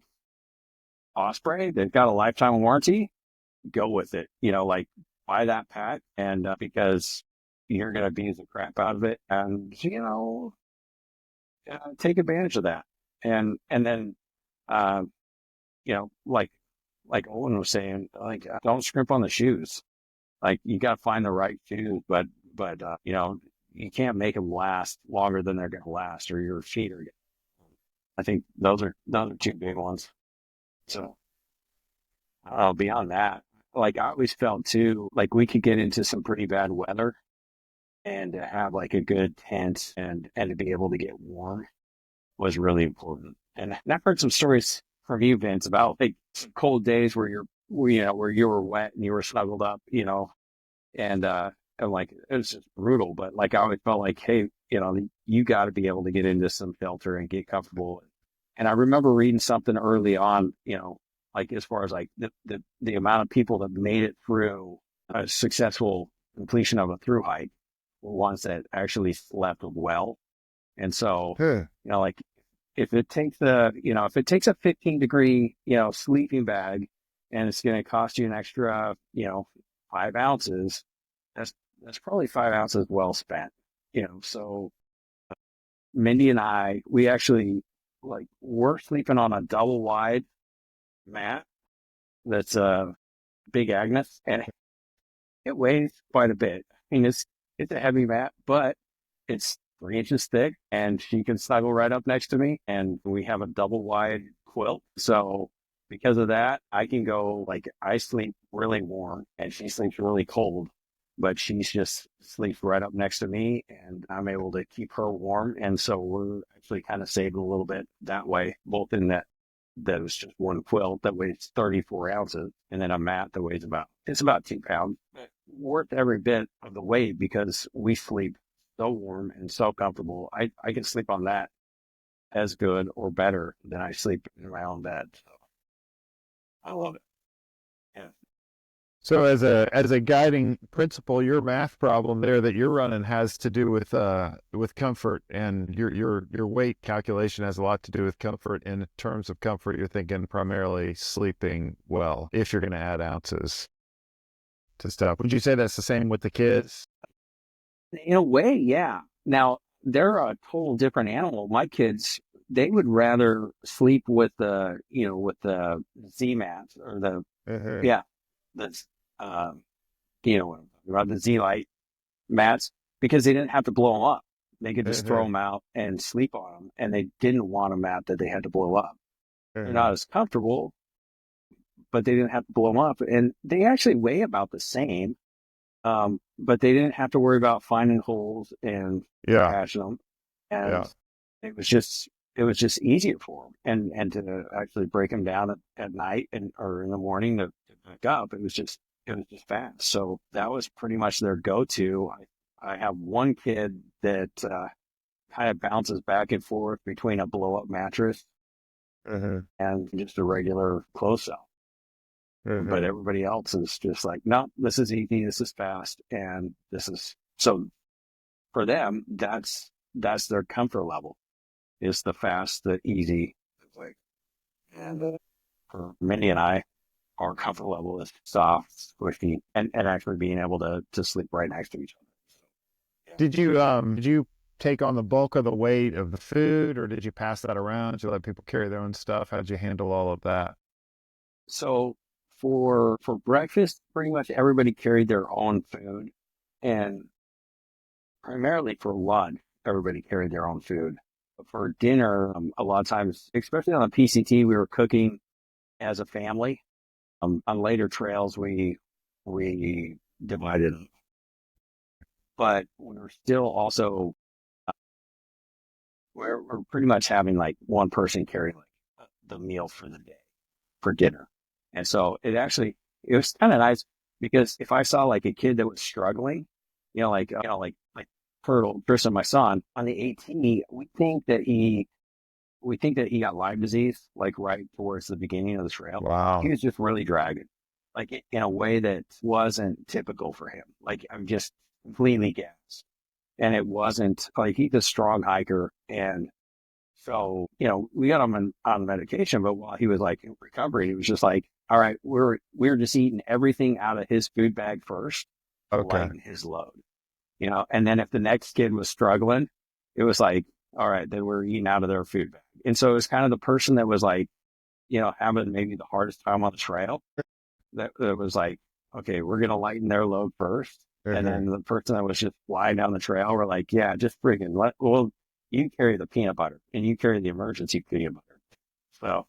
Osprey. They've got a lifetime warranty. Go with it. Buy that pack, and because you're going to abuse the crap out of it, and take advantage of that. And then like Owen was saying, like, don't scrimp on the shoes. Like, you got to find the right shoes, but you know, you can't make them last longer than they're going to last, or your feet are. I think those are two big ones. So, beyond that, like I always felt too, like we could get into some pretty bad weather, and to have like a good tent and to be able to get warm was really important. And I've heard some stories from you, Vince, about like some cold days where you were wet and you were snuggled up, and like it was just brutal. But like I always felt like, hey, you got to be able to get into some shelter and get comfortable. And I remember reading something early on, like as far as like the amount of people that made it through a successful completion of a through hike were ones that actually slept well. And so, like if it takes a 15-degree, sleeping bag, and it's going to cost you an extra, 5 ounces, that's probably 5 ounces well spent, So Mindy and I, we actually we're sleeping on a double wide mat that's a big Agnes, and it weighs quite a bit. I mean, it's a heavy mat, but it's 3 inches thick, and she can snuggle right up next to me. And we have a double wide quilt. So because of that, I can go I sleep really warm and she sleeps really cold, but she's just sleeps right up next to me, and I'm able to keep her warm. And so we're actually kind of saving a little bit that way, both in that was just one quilt that weighs 34 ounces, and then a mat that weighs about 2 pounds. Worth every bit of the weight because we sleep so warm and so comfortable. I can sleep on that as good or better than I sleep in my own bed. So I love it. Yeah. So as a guiding principle, your math problem there that you're running has to do with comfort, and your weight calculation has a lot to do with comfort. In terms of comfort, you're thinking primarily sleeping well if you're going to add ounces to stuff. Would you say that's the same with the kids? In a way, yeah. Now they're a total different animal. My kids, they would rather sleep with the Z mats or yeah, that's about the Z light mats, because they didn't have to blow them up. They could just throw them out and sleep on them, and they didn't want a mat that they had to blow up. They're not as comfortable, but they didn't have to blow them up, and they actually weigh about the same. But they didn't have to worry about finding holes and patching them, and it was just easier for them, and to actually break them down at night or in the morning to pick up. It was just fast. So that was pretty much their go-to. I have one kid that kind of bounces back and forth between a blow-up mattress and just a regular close-up. But everybody else is just like, no, this is easy, this is fast, and this is so. For them, that's their comfort level. Is the fast, the easy, and for Mindy and I, our comfort level is soft, squishy, and actually being able to sleep right next to each other. So, yeah. Did you take on the bulk of the weight of the food, or did you pass that around? Did you let people carry their own stuff? How did you handle all of that? So for breakfast, pretty much everybody carried their own food, and primarily for lunch, everybody carried their own food. For dinner, a lot of times, especially on the PCT, we were cooking as a family. On later trails, we divided up, but we were still also we're pretty much having like one person carry the meal for the day for dinner, and so it was kind of nice, because if I saw like a kid that was struggling, like Turtle, Tristan, my son, on the AT, we think that he got Lyme disease, like right towards the beginning of the trail. Wow. He was just really dragging, like in a way that wasn't typical for him. Like I'm just completely gassed. And it wasn't like, he's a strong hiker. And so, we got him on medication, but while he was like in recovery, he was just like, all right, we're just eating everything out of his food bag first to lighten his load. And then if the next kid was struggling, it was like, all right, they were eating out of their food bag. And so it was kind of the person that was like having maybe the hardest time on the trail, that was like, okay, we're going to lighten their load first. And then the person that was just flying down the trail were like, yeah, just friggin' you carry the peanut butter and you carry the emergency peanut butter. So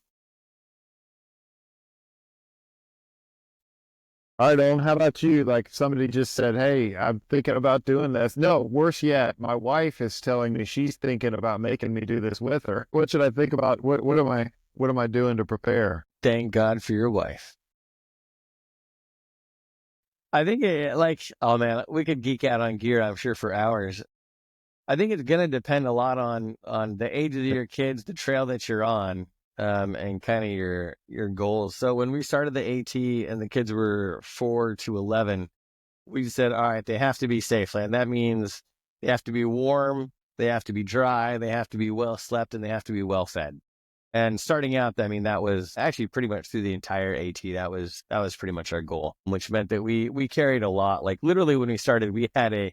All right, Owen, how about you? Like somebody just said, hey, I'm thinking about doing this. No, worse yet, my wife is telling me she's thinking about making me do this with her. What should I think about? What am I doing to prepare? Thank God for your wife. I think oh man, we could geek out on gear, I'm sure, for hours. I think it's going to depend a lot on the age of your kids, the trail that you're on, and kind of your goals. So when we started the AT and the kids were 4 to 11, we said, all right, they have to be safe. And that means they have to be warm, they have to be dry, they have to be well slept, and they have to be well fed. And starting out, I mean, that was actually pretty much through the entire AT. That was pretty much our goal, which meant that we carried a lot. Like literally when we started, we had a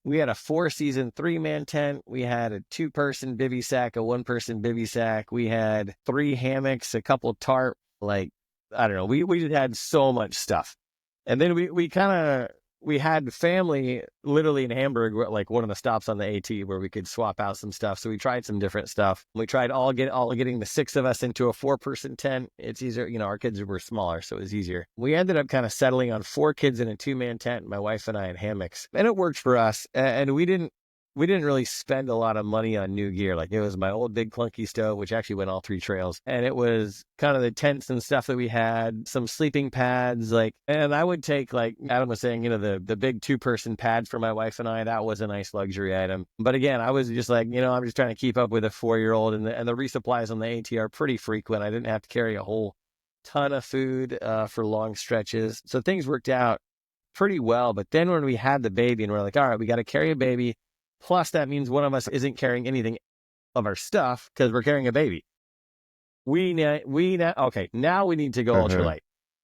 4-season 3-man tent. We had a 2-person bivy sack, a 1-person bivy sack. We had 3 hammocks, a couple tarp. Like, I don't know. We just had so much stuff. And then we had family literally in Hamburg, like one of the stops on the AT where we could swap out some stuff. So we tried some different stuff. We tried getting the 6 of us into a 4-person tent. It's easier. Our kids were smaller, so it was easier. We ended up kind of settling on 4 kids in a 2-man tent, my wife and I in hammocks. And it worked for us. And we didn't really spend a lot of money on new gear. Like it was my old big clunky stove, which actually went all 3 trails. And it was kind of the tents and stuff that we had, some sleeping pads, and I would take, like Adam was saying, the big 2-person pad for my wife and I. That was a nice luxury item. But again, I was just like, I'm just trying to keep up with a 4-year-old, and the resupplies on the AT are pretty frequent. I didn't have to carry a whole ton of food for long stretches. So things worked out pretty well. But then when we had the baby and we're like, all right, we got to carry a baby. Plus, that means one of us isn't carrying anything of our stuff because we're carrying a baby. Now we need to go ultralight.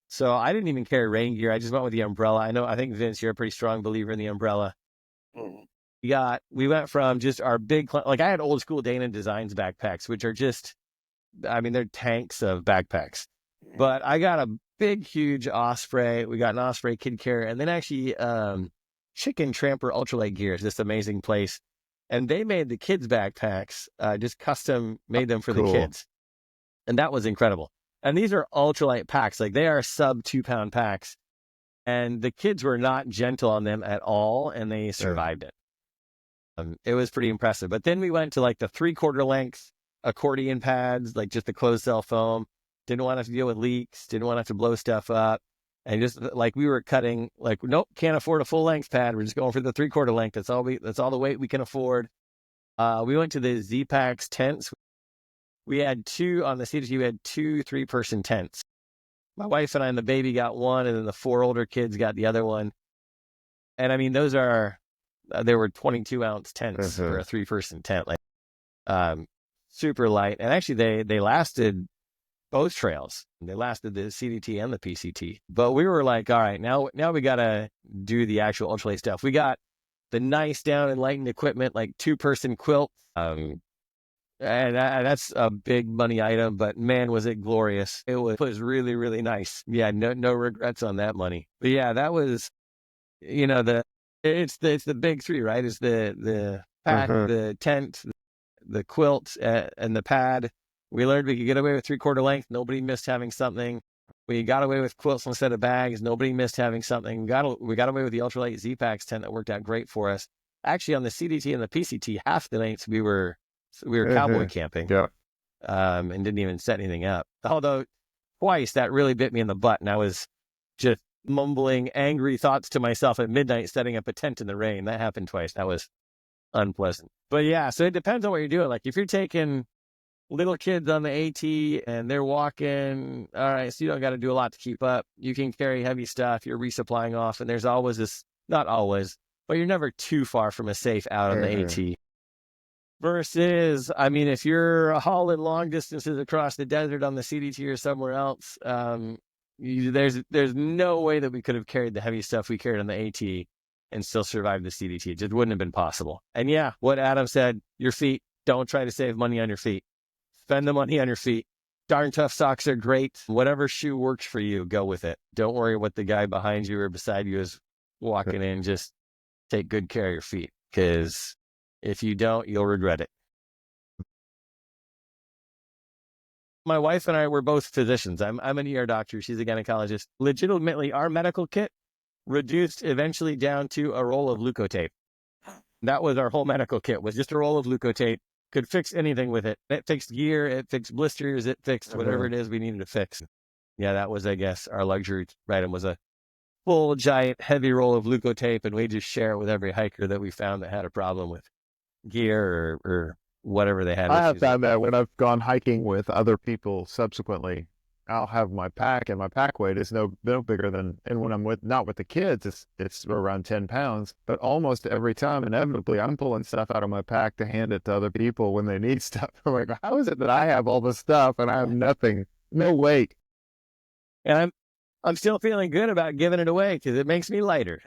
So I didn't even carry rain gear. I just went with the umbrella. I think Vince, you're a pretty strong believer in the umbrella. We went from just our big, like I had old school Dana Designs backpacks, which are just, they're tanks of backpacks. But I got a big, huge Osprey. We got an Osprey kid carrier, and then actually, Chicken Tramper Ultralight Gear is this amazing place, and they made the kids backpacks, just custom made them for the kids, and that was incredible. And these are ultralight packs, like they are sub 2-pound packs, and the kids were not gentle on them at all, and they survived it. It was pretty impressive. But then we went to like the 3/4 length accordion pads, like just the closed cell foam. Didn't want to have to deal with leaks, didn't want to have to blow stuff up. And just like we were cutting, like, nope, can't afford a full length pad. We're just going for the 3/4 length. That's all the weight we can afford. We went to the Z-Packs tents. We had 2 on the CDT. We had 2 3-person tents. My wife and I and the baby got one, and then the 4 older kids got the other one. And those are, they were 22-ounce tents for a 3-person tent, like super light. And actually they lasted both trails. They lasted the CDT and the PCT. But we were like, all right, now we got to do the actual ultralight stuff. We got the nice down and lightened equipment, like 2-person quilt. And that's a big money item, but man, was it glorious. It was really, really nice. Yeah, no regrets on that money. But yeah, that was, it's the big 3, right? It's the pack, the tent, the quilt, and the pad. We learned we could get away with 3/4 length. Nobody missed having something. We got away with quilts instead of bags. Nobody missed having something. We got away with the ultralight Z-Packs tent that worked out great for us. Actually, on the CDT and the PCT, half the nights we were cowboy camping. Yeah. And didn't even set anything up. Although twice that really bit me in the butt, and I was just mumbling angry thoughts to myself at midnight, setting up a tent in the rain. That happened twice. That was unpleasant. But yeah, so it depends on what you're doing. Like if you're taking little kids on the AT and they're walking, all right, so you don't got to do a lot to keep up. You can carry heavy stuff. You're resupplying off, and there's always this, not always, but you're never too far from a safe out on the AT. Versus, if you're hauling long distances across the desert on the CDT or somewhere else, there's no way that we could have carried the heavy stuff we carried on the AT and still survived the CDT. It just wouldn't have been possible. And yeah, what Adam said, your feet, don't try to save money on your feet. Spend the money on your feet. Darn Tough socks are great. Whatever shoe works for you, go with it. Don't worry what the guy behind you or beside you is walking in. Just take good care of your feet, because if you don't, you'll regret it. My wife and I were both physicians. I'm an ER doctor. She's a gynecologist. Legitimately, our medical kit reduced eventually down to a roll of Leukotape. That was our whole medical kit, was just a roll of Leukotape. Could fix anything with it. It fixed gear, it fixed blisters, it fixed whatever it is we needed to fix. Yeah, that was, I guess, our luxury item, was a full, giant, heavy roll of Leukotape, and we just share it with every hiker that we found that had a problem with gear or whatever they had. I have found that when I've gone hiking with other people subsequently, I'll have my pack, and my pack weight is no bigger than, and when I'm not with the kids, it's around 10 pounds. But almost every time, inevitably, I'm pulling stuff out of my pack to hand it to other people when they need stuff. I'm like, how is it that I have all this stuff and I have nothing, no weight? And I'm still feeling good about giving it away because it makes me lighter.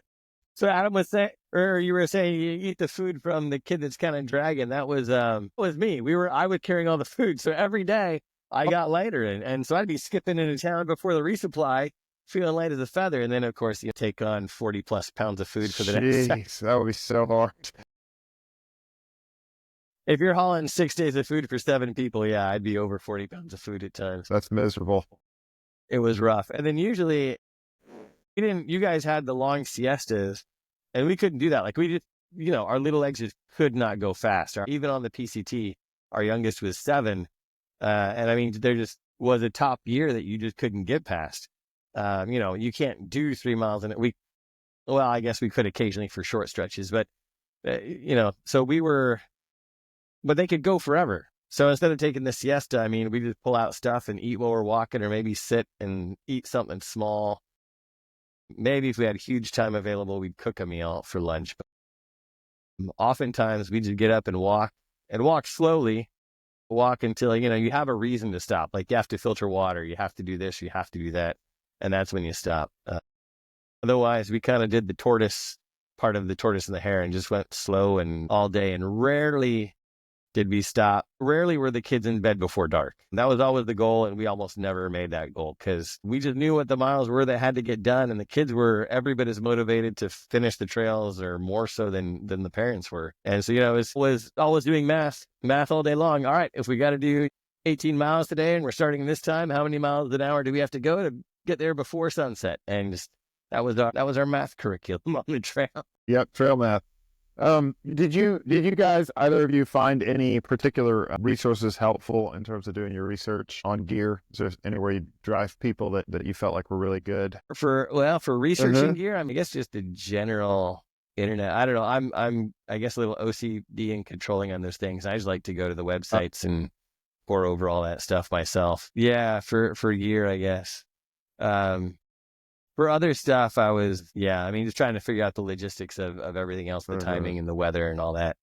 So Adam was saying, or you were saying, you eat the food from the kid that's kind of dragging. That was me. I was carrying all the food. So every day I got lighter, and so I'd be skipping into town before the resupply, feeling light as a feather. And then of course you take on 40 plus pounds of food for the next. Jeez, that would be so hard. If you're hauling 6 days of food for 7 people, yeah, I'd be over 40 pounds of food at times. That's miserable. It was rough. And then usually you guys had the long siestas, and we couldn't do that. Like, we just, our little legs just could not go fast. Even on the PCT, our youngest was 7. And I mean, there just was a top year that you just couldn't get past. You can't do 3 miles in a week. Well, I guess we could occasionally for short stretches, but, so but they could go forever. So instead of taking the siesta, I mean, we just pull out stuff and eat while we're walking, or maybe sit and eat something small. Maybe if we had huge time available, we'd cook a meal for lunch. But oftentimes we just get up and walk slowly, walk until, you have a reason to stop. Like, you have to filter water, you have to do this, you have to do that. And that's when you stop. Otherwise, we kind of did the tortoise part of the tortoise and the hare and just went slow and all day, and rarely did we stop. Rarely were the kids in bed before dark. That was always the goal, and we almost never made that goal because we just knew what the miles were that had to get done, and the kids were every bit as motivated to finish the trails, or more so than the parents were. And so, it was always doing math all day long. All right, if we got to do 18 miles today and we're starting this time, how many miles an hour do we have to go to get there before sunset? And just that was our math curriculum on the trail. Yep, trail math. Did you guys, either of you, find any particular resources helpful in terms of doing your research on gear? Is there anywhere you drive people that you felt like were really good? For researching gear, I mean, I guess just the general internet. I don't know. I'm I guess a little OCD and controlling on those things. I just like to go to the websites and pour over all that stuff myself. Yeah, for gear, I guess. For other stuff, just trying to figure out the logistics of everything else, the timing and the weather and all that.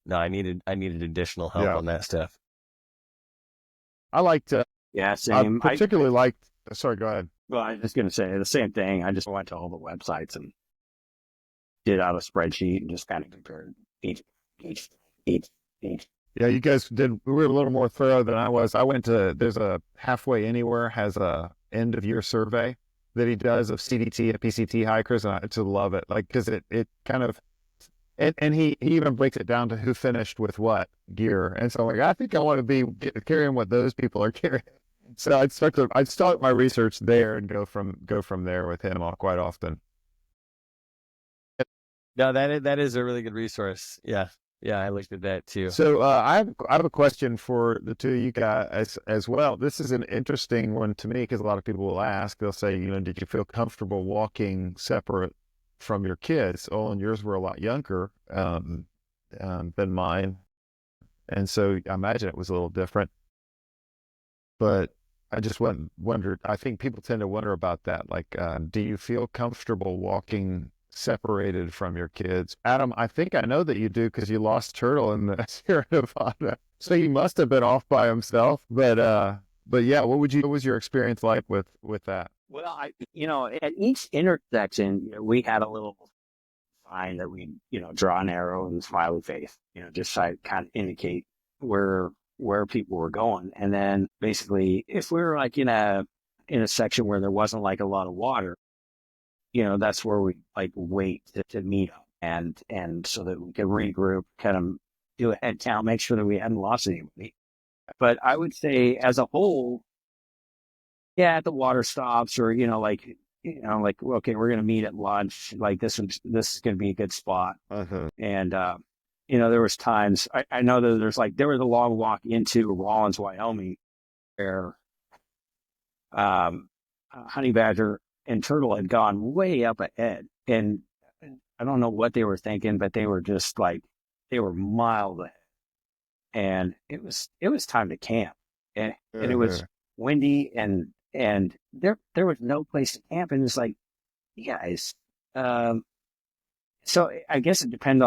No, I needed additional help on that stuff. I liked, same. I particularly liked, sorry, go ahead. Well, I was just going to say the same thing. I just went to all the websites and did out a spreadsheet and just kind of compared each. Yeah, you guys we were a little more thorough than I was. There's a Halfway Anywhere has a end of year survey that he does of CDT and PCT hikers, and I just love it. Like, because it kind of, and he even breaks it down to who finished with what gear. And so I'm like, I think I want to be carrying what those people are carrying. So I'd start my research there and go from there with him quite often. No, that is a really good resource. Yeah, I looked at that too. So I have a question for the two of you guys as well. This is an interesting one to me because a lot of people will ask. They'll say, did you feel comfortable walking separate from your kids? Oh, and yours were a lot younger than mine, and so I imagine it was a little different. But I just wondered. I think people tend to wonder about that. Like, do you feel comfortable walking separated from your kids? Adam, I think I know that you do because you lost Turtle in the Sierra Nevada, so he must have been off by himself. But yeah, what was your experience like with that? Well, at each intersection, we had a little sign that we, draw an arrow and smiley face, just to kind of indicate where where people were going. And then basically, if we were like in a section where there wasn't like a lot of water, that's where we like wait to meet up and so that we could regroup, kind of do a head count, make sure that we hadn't lost anybody. But I would say as a whole, yeah, at the water stops or, like, okay, we're going to meet at lunch. Like this is going to be a good spot. Uh-huh. And, there was times I know that there was a long walk into Rawlins, Wyoming, where honey badger and turtle had gone way up ahead. And I don't know what they were thinking, but they were just like, they were miles ahead. And it was time to camp. And it was windy and there was no place to camp. And it's like, you guys, so I guess it depends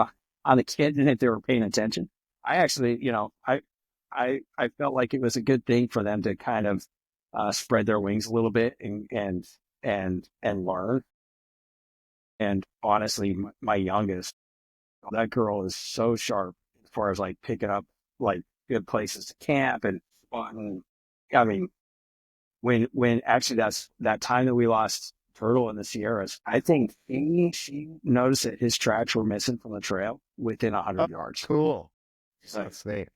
on the kids and if they were paying attention. I actually, I felt like it was a good thing for them to kind of spread their wings a little bit and learn. And honestly, my youngest, that girl is so sharp as far as like picking up like good places to camp and spotting. I mean, when actually that time that we lost Turtle in the Sierras, I think she noticed that his tracks were missing from the trail within 100 yards. Cool. So, That's neat.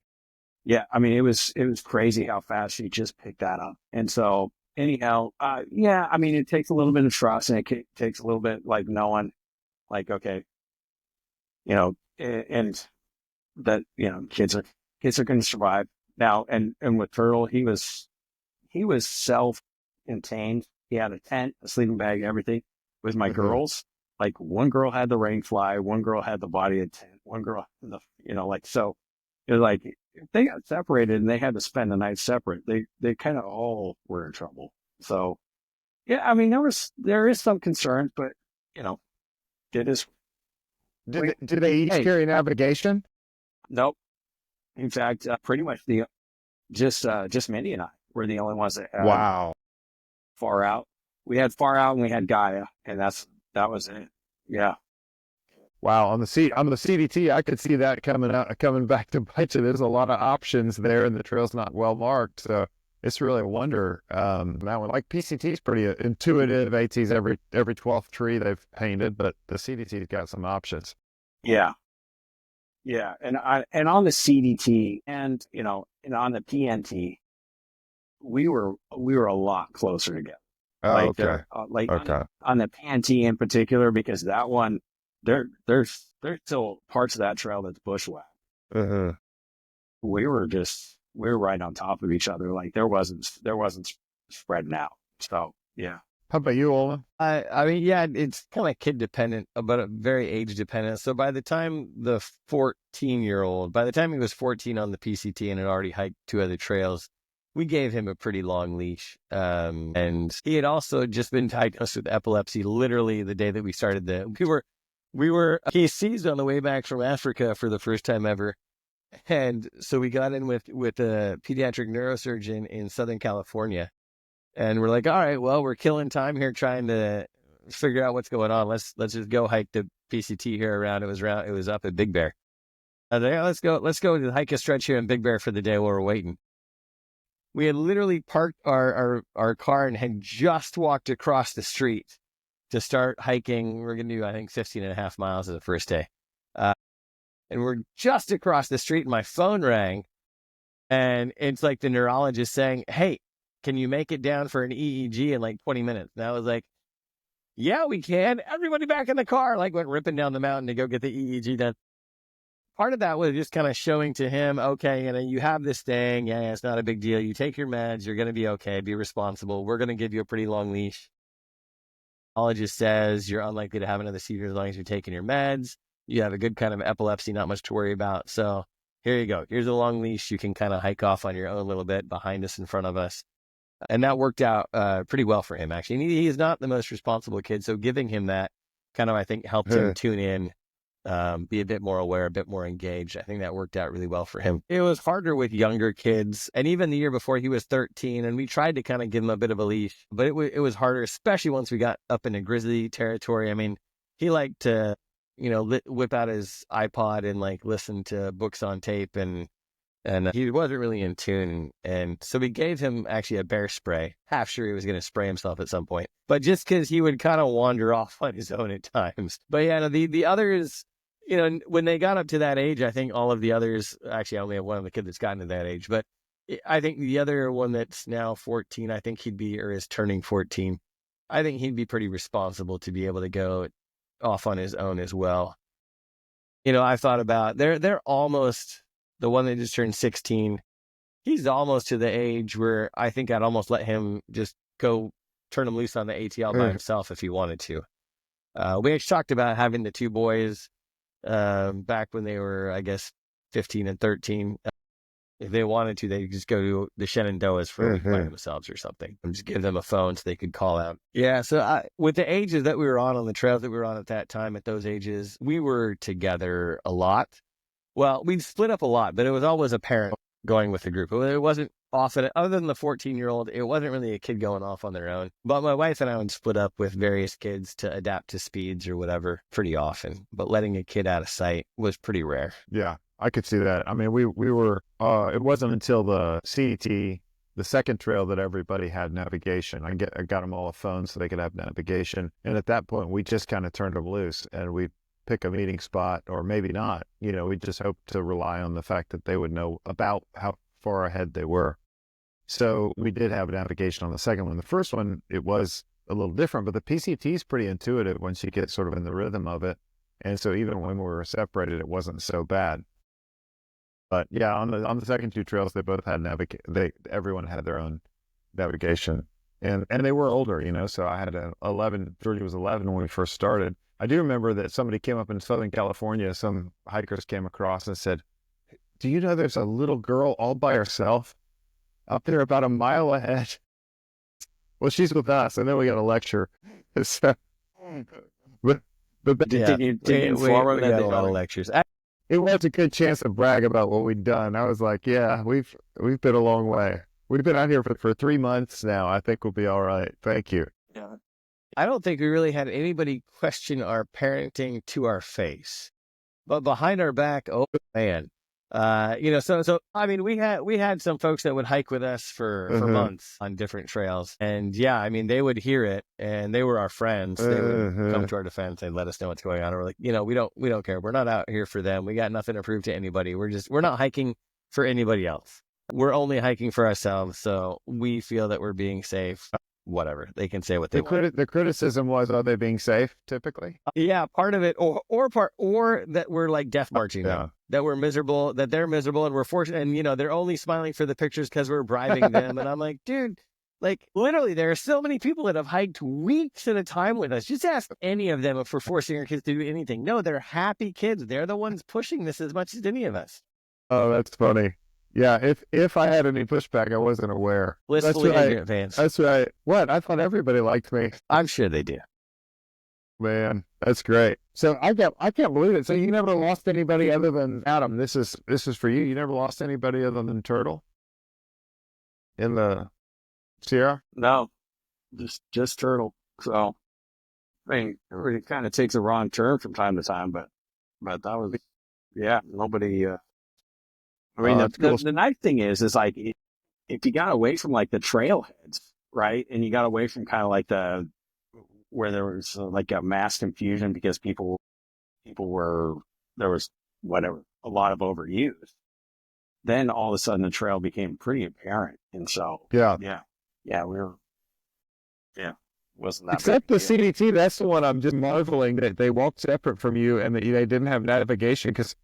yeah, I mean, it was crazy how fast she just picked that up. And so anyhow, yeah, I mean, it takes a little bit of trust and it takes a little bit like knowing like, okay, and that, kids are going to survive now. And with Turtle, he was self-contained. He had a tent, a sleeping bag, everything. With my girls, like one girl had the rain fly, one girl had the body of tent, one girl, so it was like, if they got separated and they had to spend the night separate, they kind of all were in trouble. So, yeah, I mean, there is some concern, but, it is. Did they each carry navigation? Nope. In fact, pretty much just Mindy and I were the only ones that had Wow. Far Out. We had Far Out and we had Gaia, and that was it. Yeah. Wow. On the CDT, I could see that coming back to bite you. There's a lot of options there, and the trail's not well marked, so it's really a wonder. That one, like PCT, is pretty intuitive. AT's every 12th tree they've painted, but the CDT's got some options. Yeah. Yeah, and on the CDT and on the PNT, we were a lot closer together. Oh, like okay. Okay. On the PNT in particular, because that one, there's still parts of that trail that's bushwhacked. Uh-huh. We were right on top of each other. Like there wasn't spreading out. So yeah. How about you, Olen? I mean, yeah, it's kind of kid dependent, but very age dependent. So by the time he was 14 on the PCT and had already hiked 2 other trails, we gave him a pretty long leash. And he had also just been diagnosed with epilepsy literally the day that we started he seized on the way back from Africa for the first time ever. And so we got in with a pediatric neurosurgeon in Southern California. And we're like, all right, well, we're killing time here trying to figure out what's going on. Let's just go hike the PCT here around. It was up at Big Bear. I was like, let's go to hike a stretch here in Big Bear for the day while we're waiting. We had literally parked our car and had just walked across the street to start hiking. We're going to do, I think, 15 and a half miles of the first day. And we're just across the street and my phone rang. And it's like the neurologist saying, hey, can you make it down for an EEG in like 20 minutes? And I was like, yeah, we can. Everybody back in the car, like went ripping down the mountain to go get the EEG done. Part of that was just kind of showing to him, okay, you have this thing. Yeah, it's not a big deal. You take your meds. You're going to be okay. Be responsible. We're going to give you a pretty long leash. The neurologist says you're unlikely to have another seizure as long as you're taking your meds. You have a good kind of epilepsy, not much to worry about. So here you go. Here's a long leash. You can kind of hike off on your own a little bit behind us, in front of us. And that worked out pretty well for him, actually. And he is not the most responsible kid. So giving him that kind of, I think, helped him tune in, be a bit more aware, a bit more engaged. I think that worked out really well for him. It was harder with younger kids. And even the year before, he was 13. And we tried to kind of give him a bit of a leash. But it was harder, especially once we got up into grizzly territory. I mean, he liked to, whip out his iPod and like listen to books on tape and and he wasn't really in tune. And so we gave him actually a bear spray, half sure he was going to spray himself at some point, but just because he would kind of wander off on his own at times. But yeah, no, the others, when they got up to that age, I think all of the others, actually I only have one of the kids that's gotten to that age, but I think the other one that's now 14, I think or is turning 14. I think he'd be pretty responsible to be able to go off on his own as well. I thought about, they're almost, the one that just turned 16, he's almost to the age where I think I'd almost let him just go turn him loose on the ATL by himself if he wanted to. We actually talked about having the two boys back when they were, I guess, 15 and 13. If they wanted to, they could just go to the Shenandoahs for a week by themselves or something and just give them a phone so they could call out. Yeah, so with the ages that we were on the trails that we were on at that time, at those ages, we were together a lot. Well, we'd split up a lot, but it was always a parent going with the group. It wasn't often, other than the 14-year-old, it wasn't really a kid going off on their own. But my wife and I would split up with various kids to adapt to speeds or whatever pretty often. But letting a kid out of sight was pretty rare. Yeah. I could see that. I mean, we were, it wasn't until the CET, the second trail, that everybody had navigation. I got them all a phone so they could have navigation. And at that point, we just kind of turned them loose and we pick a meeting spot, or maybe not. We just hoped to rely on the fact that they would know about how far ahead they were. So we did have navigation on the second one. The first one, it was a little different, but the PCT is pretty intuitive once you get sort of in the rhythm of it. And so even when we were separated, it wasn't so bad. But yeah, on the second two trails, they both had everyone had their own navigation, and they were older, So I had 11. Georgie was 11 when we first started. I do remember that somebody came up in Southern California. Some hikers came across and said, "Do you know there's a little girl all by herself up there about a mile ahead?" Well, she's with us, and then we got a lecture. So, but Did you forward that? A lot of lectures. It was a good chance to brag about what we'd done. I was like, yeah, we've been a long way. We've been out here for 3 months now. I think we'll be all right. Thank you. Yeah. I don't think we really had anybody question our parenting to our face, but behind our back, oh man. So I mean, we had some folks that would hike with us for months on different trails, and yeah, I mean, they would hear it, and they were our friends. They would come to our defense and let us know what's going on. And we're like, we don't care. We're not out here for them. We got nothing to prove to anybody. We're not hiking for anybody else. We're only hiking for ourselves. So we feel that we're being safe. Whatever, they can say what they want. The criticism was, are they being safe typically? Yeah, part of it, or that we're like death marching them, that we're miserable, that they're miserable, and we're fortunate, and they're only smiling for the pictures because we're bribing them. And I'm like, dude, like literally, there are so many people that have hiked weeks at a time with us. Just ask any of them if we're forcing our kids to do anything. No, they're happy kids. They're the ones pushing this as much as any of us. Oh, that's funny. Yeah, if I had any pushback, I wasn't aware. Blissfully ignorant fans. That's right. What? I thought everybody liked me. I'm sure they do. Man, that's great. So I can't believe it. So you never lost anybody other than Adam. This is for you. You never lost anybody other than Turtle in the Sierra? No, just Turtle. So I mean, it kind of takes a wrong turn from time to time, but that was, yeah, nobody. I mean, the nice thing is like, if you got away from like the trailheads, right? And you got away from kind of like where there was like a mass confusion because there was whatever, a lot of overuse. Then all of a sudden the trail became pretty apparent. And so, wasn't that except the CDT, that's the one I'm just marveling that they walked separate from you and that they didn't have navigation, because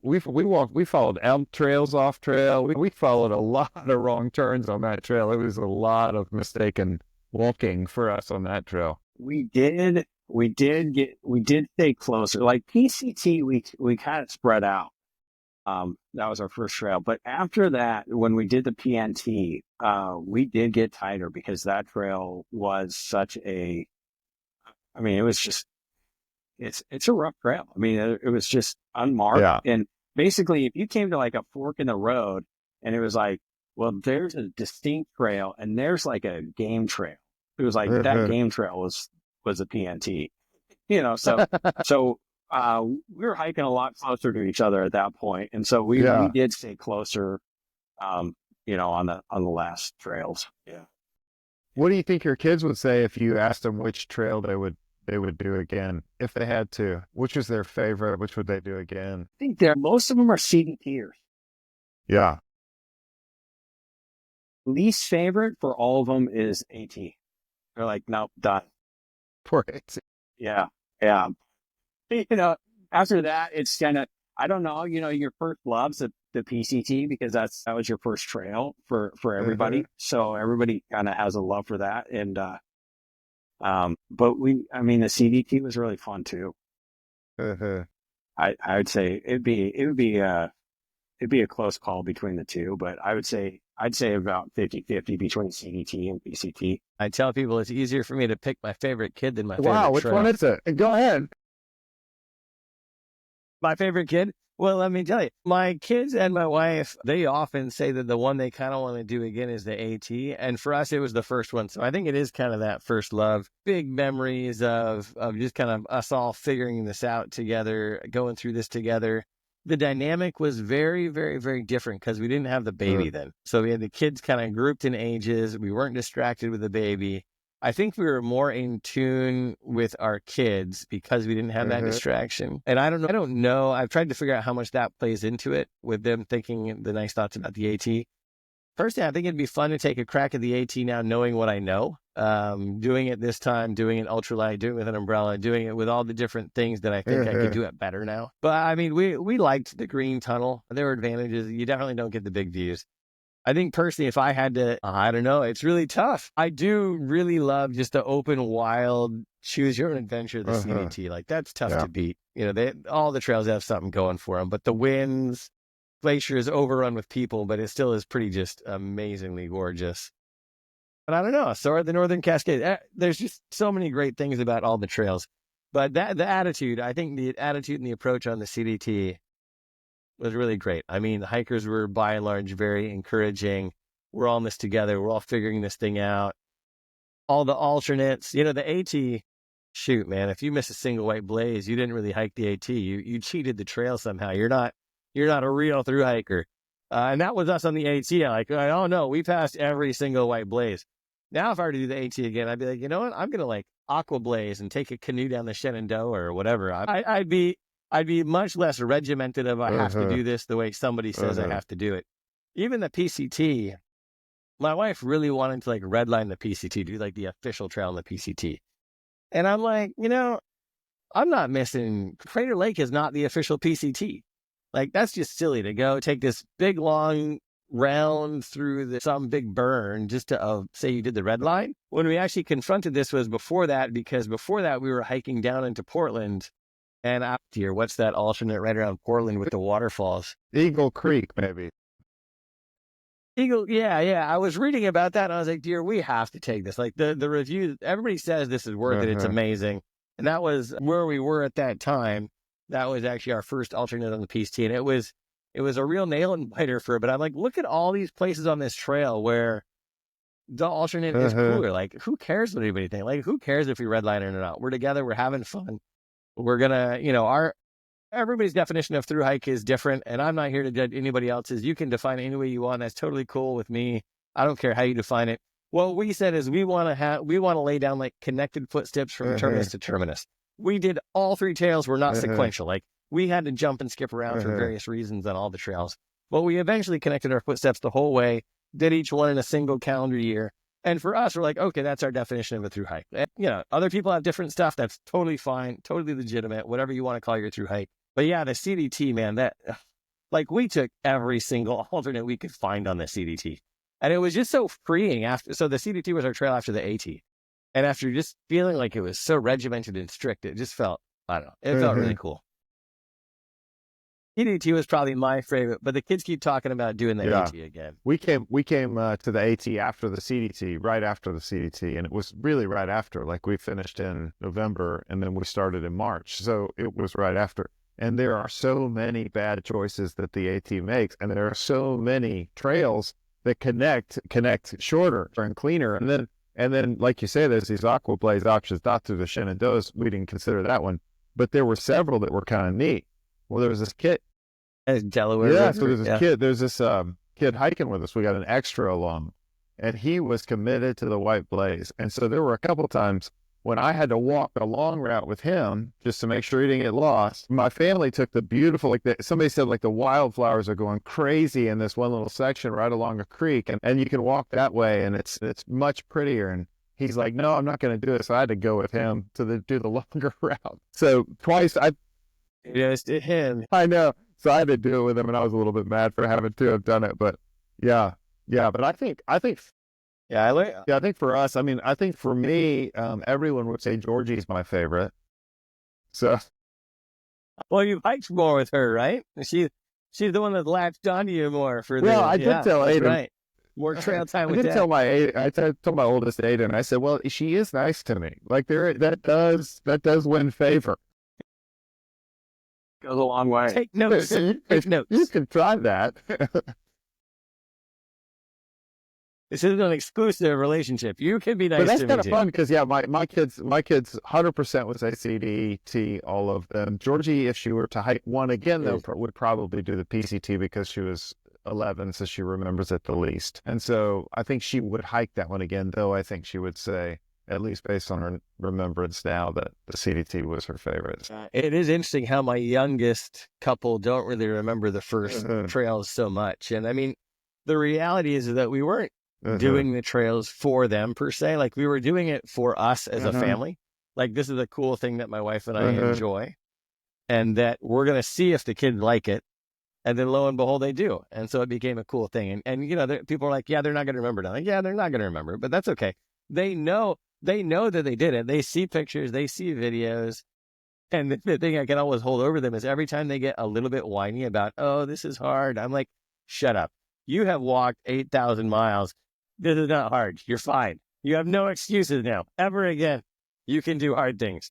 we followed out trails, off trail. We followed a lot of wrong turns on that trail. It was a lot of mistaken walking for us on that trail. We did stay closer. Like PCT, we kind of spread out. That was our first trail. But after that, when we did the PNT, we did get tighter because that trail was it was just, it's a rough trail. I mean, it was just unmarked. Yeah. And basically, if you came to like a fork in the road and it was like, well, there's a distinct trail and there's like a game trail. It was like that game trail was a PNT, so we were hiking a lot closer to each other at that point, and so we Yeah. did stay closer. On the last trails. Yeah. What do you think your kids would say if you asked them which trail they would do again if they had to? Which was their favorite? Which would they do again? I think most of them are CDTers. Yeah. Least favorite for all of them is AT. They're like, nope, done. Poor AT. Yeah. Yeah. After that, it's kind of, I don't know, your first love's the PCT because that was your first trail for everybody. So everybody kind of has a love for that. And, but the CDT was really fun too. I would say it'd be a close call between the two, but I'd say about 50-50 between CDT and PCT. I tell people it's easier for me to pick my favorite kid than my favorite Wow, which trail. one is it? Go ahead. My favorite kid? Well, let me tell you, my kids and my wife, they often say that the one they kind of want to do again is the AT. And for us, it was the first one. So I think it is kind of that first love. Big memories of just kind of us all figuring this out together, going through this together. The dynamic was very, very, very different because we didn't have the baby then. So we had the kids kind of grouped in ages. We weren't distracted with the baby. I think we were more in tune with our kids because we didn't have that distraction. And I don't know. I've tried to figure out how much that plays into it with them thinking the nice thoughts about the AT. Personally, I think it'd be fun to take a crack at the AT now, knowing what I know. Doing it this time, doing it ultralight, doing it with an umbrella, doing it with all the different things that I think I could do it better now. But I mean, we liked the green tunnel. There were advantages. You definitely don't get the big views. I think personally, if I had to, I don't know, it's really tough. I do really love just the open, wild, choose your own adventure, the CDT. Like that's tough to beat. All the trails have something going for them, but the winds, Glacier is overrun with people, but it still is pretty just amazingly gorgeous. But I don't know. So are the Northern Cascades. There's just so many great things about all the trails. But the attitude, I think the attitude and the approach on the CDT was really great. I mean, the hikers were by and large very encouraging. We're all in this together. We're all figuring this thing out. All the alternates, the AT, shoot, man, if you miss a single white blaze, you didn't really hike the AT. You cheated the trail somehow. You're not a real through hiker. And that was us on the AT. Oh no, we passed every single white blaze. Now, if I were to do the AT again, I'd be like, you know what? I'm going to aqua blaze and take a canoe down the Shenandoah or whatever. I'd be much less regimented of I have to do this the way somebody says I have to do it. Even the PCT, my wife really wanted to redline the PCT, do the official trail on the PCT. And I'm like, I'm not missing. Crater Lake is not the official PCT. That's just silly to go take this big long round through some big burn just to say you did the red line. When we actually confronted this was before that, because before that we were hiking down into Portland. And up here, what's that alternate right around Portland with the waterfalls? Eagle Creek, maybe. Eagle, yeah. I was reading about that, and I was like, dear, we have to take this. The review, everybody says this is worth it. It's amazing. And that was where we were at that time. That was actually our first alternate on the PCT, and it was a real nail and biter for it. But I'm like, look at all these places on this trail where the alternate is cooler. Who cares what anybody thinks? Who cares if we redline it or not? We're together. We're having fun. We're gonna, everybody's definition of through hike is different, and I'm not here to judge anybody else's. You can define it any way you want. That's totally cool with me. I don't care how you define it. What we said is we want to lay down connected footsteps from terminus to terminus. We did all three trails were not sequential. We had to jump and skip around for various reasons on all the trails, but we eventually connected our footsteps the whole way. Did each one in a single calendar year. And for us, we're like, okay, that's our definition of a through hike. And, other people have different stuff. That's totally fine, totally legitimate, whatever you want to call your through hike. But yeah, the CDT, man, we took every single alternate we could find on the CDT. And it was just so freeing so the CDT was our trail after the AT. And after just feeling like it was so regimented and strict, it just felt, I don't know, it felt really cool. CDT was probably my favorite, but the kids keep talking about doing the AT again. We came to the AT after the CDT, right after the CDT, and it was really right after. We finished in November, and then we started in March, so it was right after. And there are so many bad choices that the AT makes, and there are so many trails that connect shorter and cleaner, and then like you say, there's these aqua blaze options, not through the Shenandoahs. We didn't consider that one. but there were several that were kind of neat. Well, there was this kid. Delaware Yeah, River. so there's this kid hiking with us. We got an extra along, and he was committed to the white blaze. And so there were a couple times when I had to walk a long route with him just to make sure he didn't get lost. My family took the beautiful, somebody said, like the wildflowers are going crazy in this one little section right along a creek, and you can walk that way, and it's much prettier. And he's like, no, I'm not going to do it. So I had to go with him to do the longer route. So twice Yes, to him. I know. So I had to do it with him, and I was a little bit mad for having to have done it. But yeah. But I think Yeah, I think for us, I mean, I think for me, everyone would say Georgie's my favorite. So well, you hiked more with her, right? She's the one that latched onto you more for the. well, I did tell that's Aiden. right. More trail time I with did Dad. tell told my oldest Aiden. I said, well, she is nice to me. Like that does win favor. Goes a long way. Take notes. Take notes. You can try that. This isn't an exclusive relationship. You can be nice But that's to me kind of too. fun because my kids 100% would say CDT, all of them. Georgie, if she were to hike one again, though, would probably do the PCT because she was 11, so she remembers it the least. And so I think she would hike that one again, though I think she would say, at least based on her remembrance now, that the CDT was her favorite. It is interesting how my youngest couple don't really remember the first trails so much. And I mean, the reality is that we weren't doing the trails for them per se. Like we were doing it for us as a family. Like this is a cool thing that my wife and I enjoy, and that we're going to see if the kids like it. And then lo and behold, they do. And so it became a cool thing. And you know, people are like, yeah, they're not going to remember it. I'm like, yeah, they're not going to remember it, but that's okay. They know that they did it. They see pictures, they see videos. And the thing I can always hold over them is every time they get a little bit whiny about, oh, this is hard. I'm like, shut up. You have walked 8,000 miles. This is not hard. You're fine. You have no excuses now. Ever again. You can do hard things.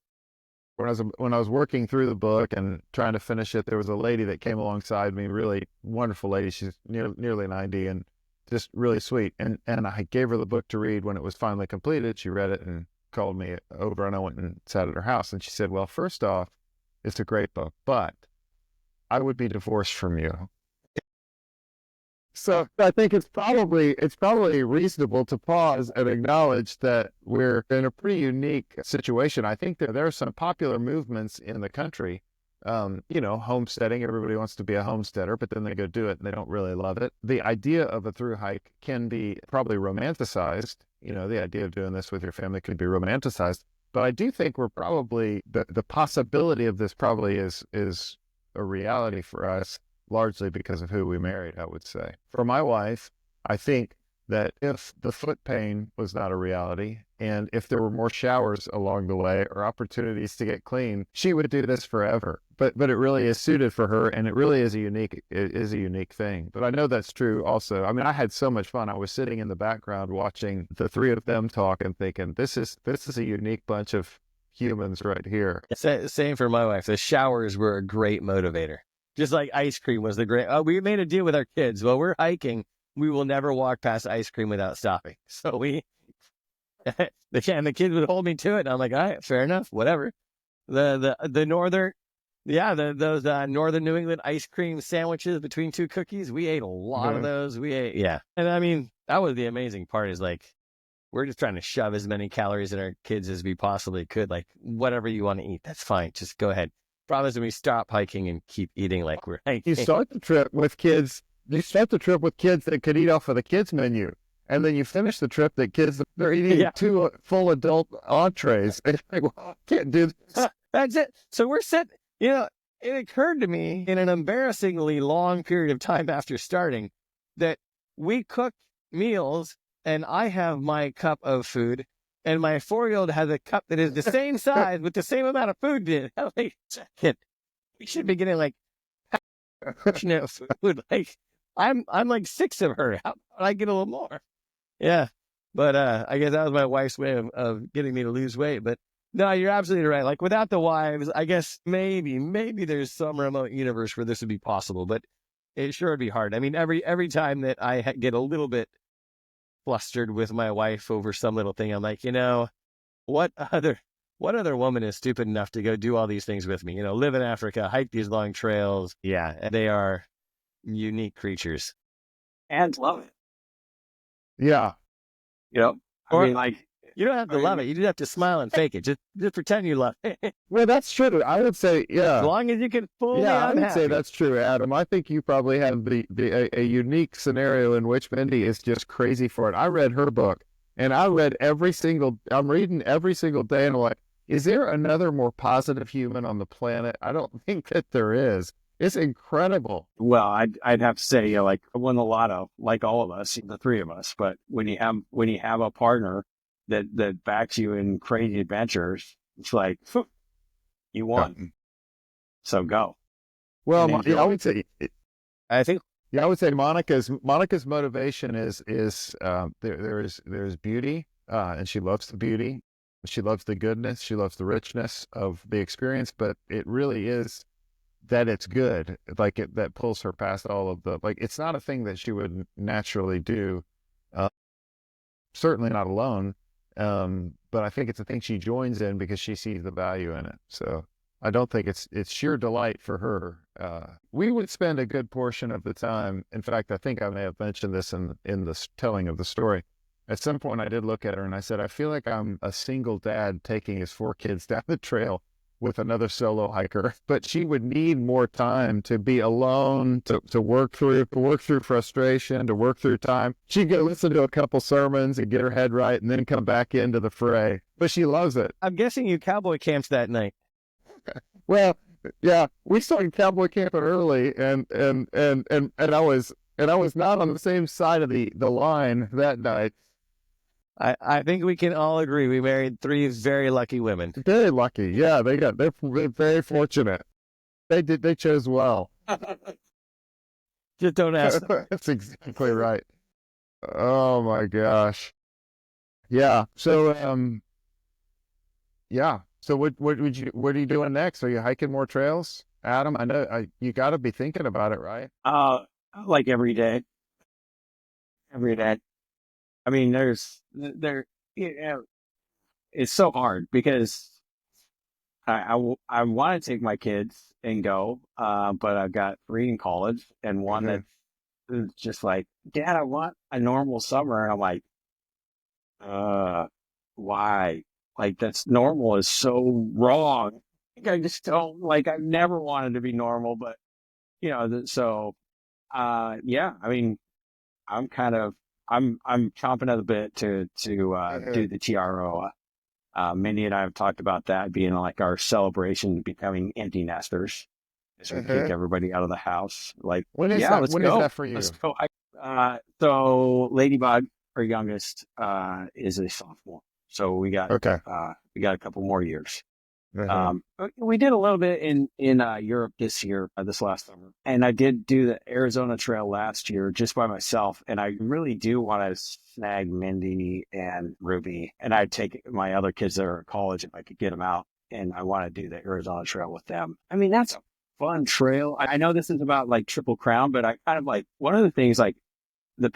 When I was working through the book and trying to finish it, there was a lady that came alongside me, really wonderful lady. She's nearly 90 and just really sweet. And I gave her the book to read when it was finally completed. She read it and called me over, and I went and sat at her house. And she said, well, first off, it's a great book, but I would be divorced from you. So I think it's probably reasonable to pause and acknowledge that we're in a pretty unique situation. I think that there are some popular movements in the country, homesteading. Everybody wants to be a homesteader, but then they go do it and they don't really love it. The idea of a through hike can be probably romanticized. The idea of doing this with your family could be romanticized. But I do think we're probably, the possibility of this probably is a reality for us, largely because of who we married, I would say. For my wife, I think that if the foot pain was not a reality, and if there were more showers along the way or opportunities to get clean, she would do this forever. But it really is suited for her, and it really is a unique thing. But I know that's true also. I mean, I had so much fun. I was sitting in the background watching the three of them talk and thinking, this is a unique bunch of humans right here. Same for my wife. The showers were a great motivator. Just like ice cream was the great. Oh, we made a deal with our kids. While we're hiking, we will never walk past ice cream without stopping. So the kids would hold me to it. And I'm like, all right, fair enough, whatever. Those northern New England ice cream sandwiches between two cookies. We ate a lot of those. And I mean, that was the amazing part is like, we're just trying to shove as many calories in our kids as we possibly could. Like whatever you want to eat, that's fine. Just go ahead. Problem is when we stop hiking and keep eating like we're hiking. You start the trip with kids that could eat off of the kids menu. And then you finish the trip that they're eating two full adult entrees. It's like, well, I can't do this. That's it. So we're set. It occurred to me in an embarrassingly long period of time after starting that we cook meals and I have my cup of food and my 4-year-old has a cup that is the same size with the same amount of food in it. I'm like, we should be getting like food. Like I'm like 6 of her. How about I get a little more? Yeah. But I guess that was my wife's way of getting me to lose weight. But no, you're absolutely right. Like without the wives, I guess maybe there's some remote universe where this would be possible, but it sure would be hard. I mean, every time that I get a little bit flustered with my wife over some little thing, I'm like, what other what other woman is stupid enough to go do all these things with me? You know, live in Africa, hike these long trails. Yeah, and they are unique creatures. And love it. Yeah. You know, Or- I mean, like, You don't have to love it. You just have to smile and fake it. Just pretend you love it. Well, that's true. I would say, yeah. As long as you can fool me, Yeah, I I'm would say happy. that's true, Adam. I think you probably have a unique scenario in which Mindy is just crazy for it. I read her book, and I'm reading every single day, and I'm like, is there another more positive human on the planet? I don't think that there is. It's incredible. well, I'd have to say, you know, like I won a lot of, like all of us, the three of us. But when you have a partner that backs you in crazy adventures, it's like, phew, you won. So go. Well, And yeah, I enjoy. would say, I think yeah, I would say Monica's motivation is there's beauty, and she loves the beauty, she loves the goodness, she loves the richness of the experience, but it really is that it's good, like that pulls her past all of the, like, it's not a thing that she would naturally do, uh, certainly not alone, but I think it's a thing she joins in because she sees the value in it. So I don't think it's sheer delight for her. We would spend a good portion of the time. In fact, I think I may have mentioned this in the telling of the story. At some point, I did look at her and I said, I feel like I'm a single dad taking his 4 kids down the trail with another solo hiker, but she would need more time to be alone, to work through frustration, to work through time. She'd go listen to a couple sermons and get her head right and then come back into the fray. But she loves it. I'm guessing you cowboy camped that night. Well, yeah, we started cowboy camping early, and I was not on the same side of the line that night. I think we can all agree we married 3 very lucky women. Very lucky, yeah. They're very fortunate. They chose well. Just don't ask them. That's exactly right. Oh my gosh. Yeah. So yeah. So what are you doing next? Are you hiking more trails, Adam? I know you got to be thinking about it, right? Like every day. Every day. I mean, you know, it's so hard because I want to take my kids and go, but I've got 3 in college and one Mhm. that is just like, Dad, I want a normal summer. And I'm like, why? Like, that's normal is so wrong. Like, I just don't, like, I've never wanted to be normal, but you know, yeah, I mean, I'm kind of, I'm chomping at the bit to do the TRO. Mindy and I have talked about that being like our celebration, becoming empty nesters. As we kick everybody out of the house. Like, When is yeah, that? let's When go. is that for you? Let's go. So Ladybug, our youngest, is a sophomore. So we got Okay. a couple more years. Mhm. We did a little bit in Europe this year, this last summer, and I did do the Arizona Trail last year just by myself. And I really do want to snag Mindy and Ruby, and I'd take my other kids that are in college if I could get them out, and I want to do the Arizona Trail with them. I mean, that's a fun trail. I know this is about like Triple Crown, but I kind of like one of the things like the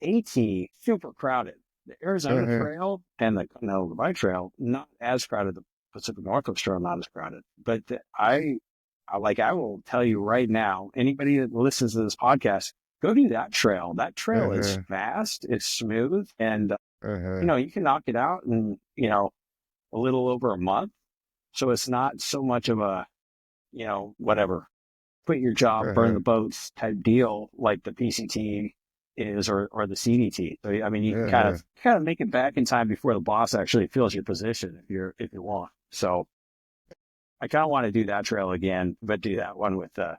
AT super crowded. The Arizona Trail and the bike trail not as crowded. The Pacific Northwest Trail not as crowded. But I will tell you right now, anybody that listens to this podcast, go do that trail. That trail is fast, it's smooth, and you know, you can knock it out in, you know, a little over a month. So it's not so much of a, you know, whatever, quit your job, burn the boats type deal like the PCT is or the CDT. So I mean, you can kind of make it back in time before the boss actually fills your position if you want. So I kind of want to do that trail again, but do that one with the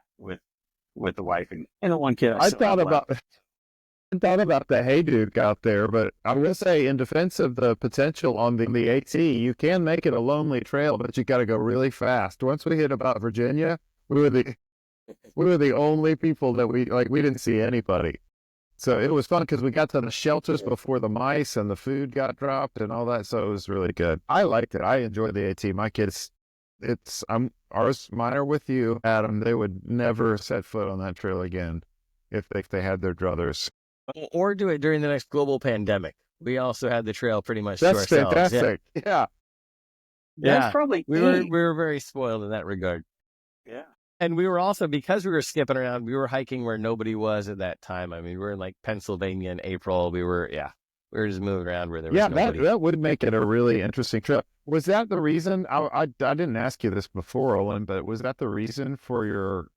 wife and the one kid. I thought about the Hayduke out there, but I will say, in defense of the potential on the AT, you can make it a lonely trail, but you got to go really fast. Once we hit about Virginia, we were the only people that we didn't see anybody. So it was fun because we got to the shelters before the mice and the food got dropped and all that. So it was really good. I liked it. I enjoyed the AT. My kids, mine are with you, Adam. They would never set foot on that trail again if they had their druthers. Or do it during the next global pandemic. We also had the trail pretty much to That's ourselves. fantastic. Yeah. That's Yeah, probably we key. were very spoiled in that regard. Yeah. And we were also, because we were skipping around, we were hiking where nobody was at that time. I mean, we were in like Pennsylvania in April. We were just moving around where there was Yeah, nobody. that would make it a really interesting trip. Was that the reason? I didn't ask you this before, Olen, but was that the reason for your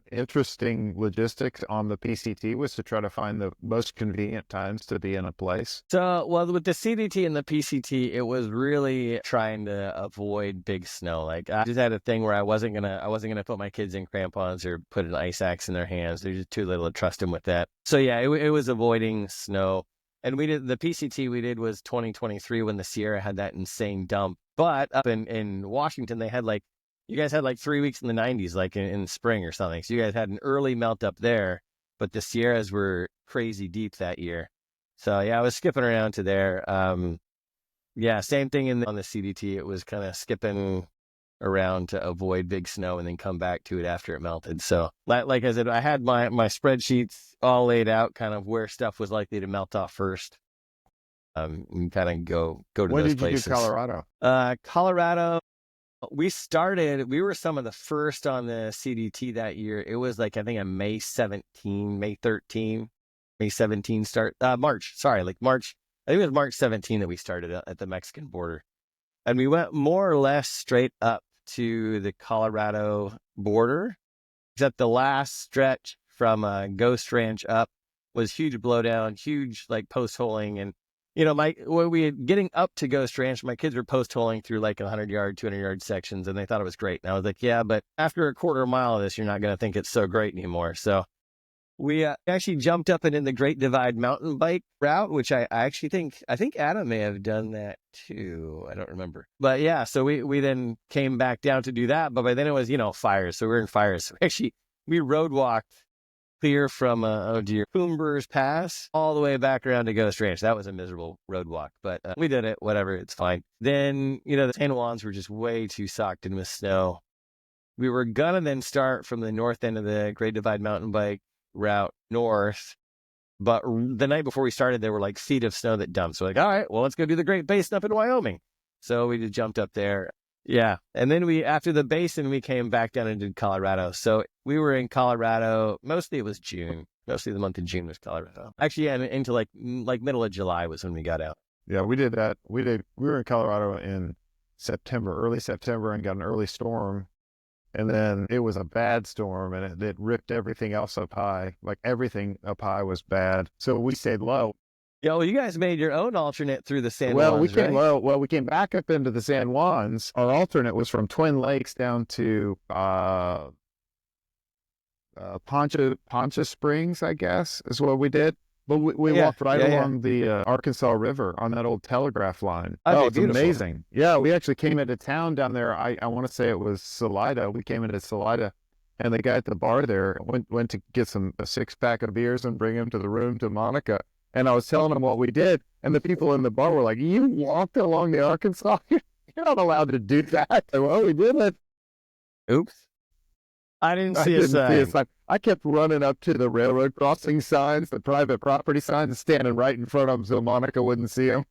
interesting logistics on the PCT, was to try to find the most convenient times to be in a place? So, well, with the CDT and the PCT, it was really trying to avoid big snow. Like, I just had a thing where I wasn't gonna put my kids in crampons or put an ice axe in their hands. They're just too little to trust them with that. So yeah, it was avoiding snow. And we did the PCT we did was 2023 when the Sierra had that insane dump. But up in Washington, they had you guys had 3 weeks in the 90s, like in spring or something. So you guys had an early melt up there, but the Sierras were crazy deep that year. So yeah, I was skipping around to there. Yeah, same thing on the CDT. It was kind of skipping around to avoid big snow and then come back to it after it melted. So like I said, I had my spreadsheets all laid out, kind of where stuff was likely to melt off first. And kind of go to When those did places. you do Colorado? Colorado, we were some of the first on the CDT that year. It was I think a May 17, May 13, May 17 start, March, March. I think it was March 17 that we started at the Mexican border. And we went more or less straight up to the Colorado border, except the last stretch from Ghost Ranch up was huge blowdown, huge post holing. And, when we had getting up to Ghost Ranch, my kids were post holing through 100-yard, 200-yard sections, and they thought it was great. And I was like, yeah, but after a quarter mile of this, you're not going to think it's so great anymore. So we actually jumped up and in the Great Divide mountain bike route, which I actually think Adam may have done that too. I don't remember. But yeah, so we then came back down to do that. But by then it was, fires. So we were in fires. So actually, we road walked clear from, Coomber's Pass all the way back around to Ghost Ranch. That was a miserable road walk, but we did it. Whatever, it's fine. Then, the San Juans were just way too socked in with snow. We were going to then start from the north end of the Great Divide mountain bike route north, but the night before we started there were feet of snow that dumped, so all right, well, let's go do the Great Basin up in Wyoming. So we just jumped up there. Yeah, and then after the basin we came back down and did Colorado. So we were in Colorado, mostly it was June, mostly the month of June was Colorado, actually. Yeah, into middle of July was when we got out. Yeah, we did that. We were in Colorado in early September, and got an early storm. And then it was a bad storm, and it ripped everything else up high. Everything up high was bad. So we stayed low. Yeah, well, you guys made your own alternate through the San Well, Juans, we came right? low. Well, we came back up into the San Juans. Our alternate was from Twin Lakes down to Poncha Springs, I guess, is what we did. But we walked right along the Arkansas River on that old telegraph line. Okay, it's beautiful. amazing. Yeah, we actually came into town down there. I want to say it was Salida. We came into Salida, and the guy at the bar there went to get a 6-pack of beers and bring him to the room to Monica. And I was telling him what we did, and the people in the bar were like, "You walked along the Arkansas? You're not allowed to do that." Well, we did it. Oops. I didn't see a sign. I kept running up to the railroad crossing signs, the private property signs, and standing right in front of them so Monica wouldn't see them.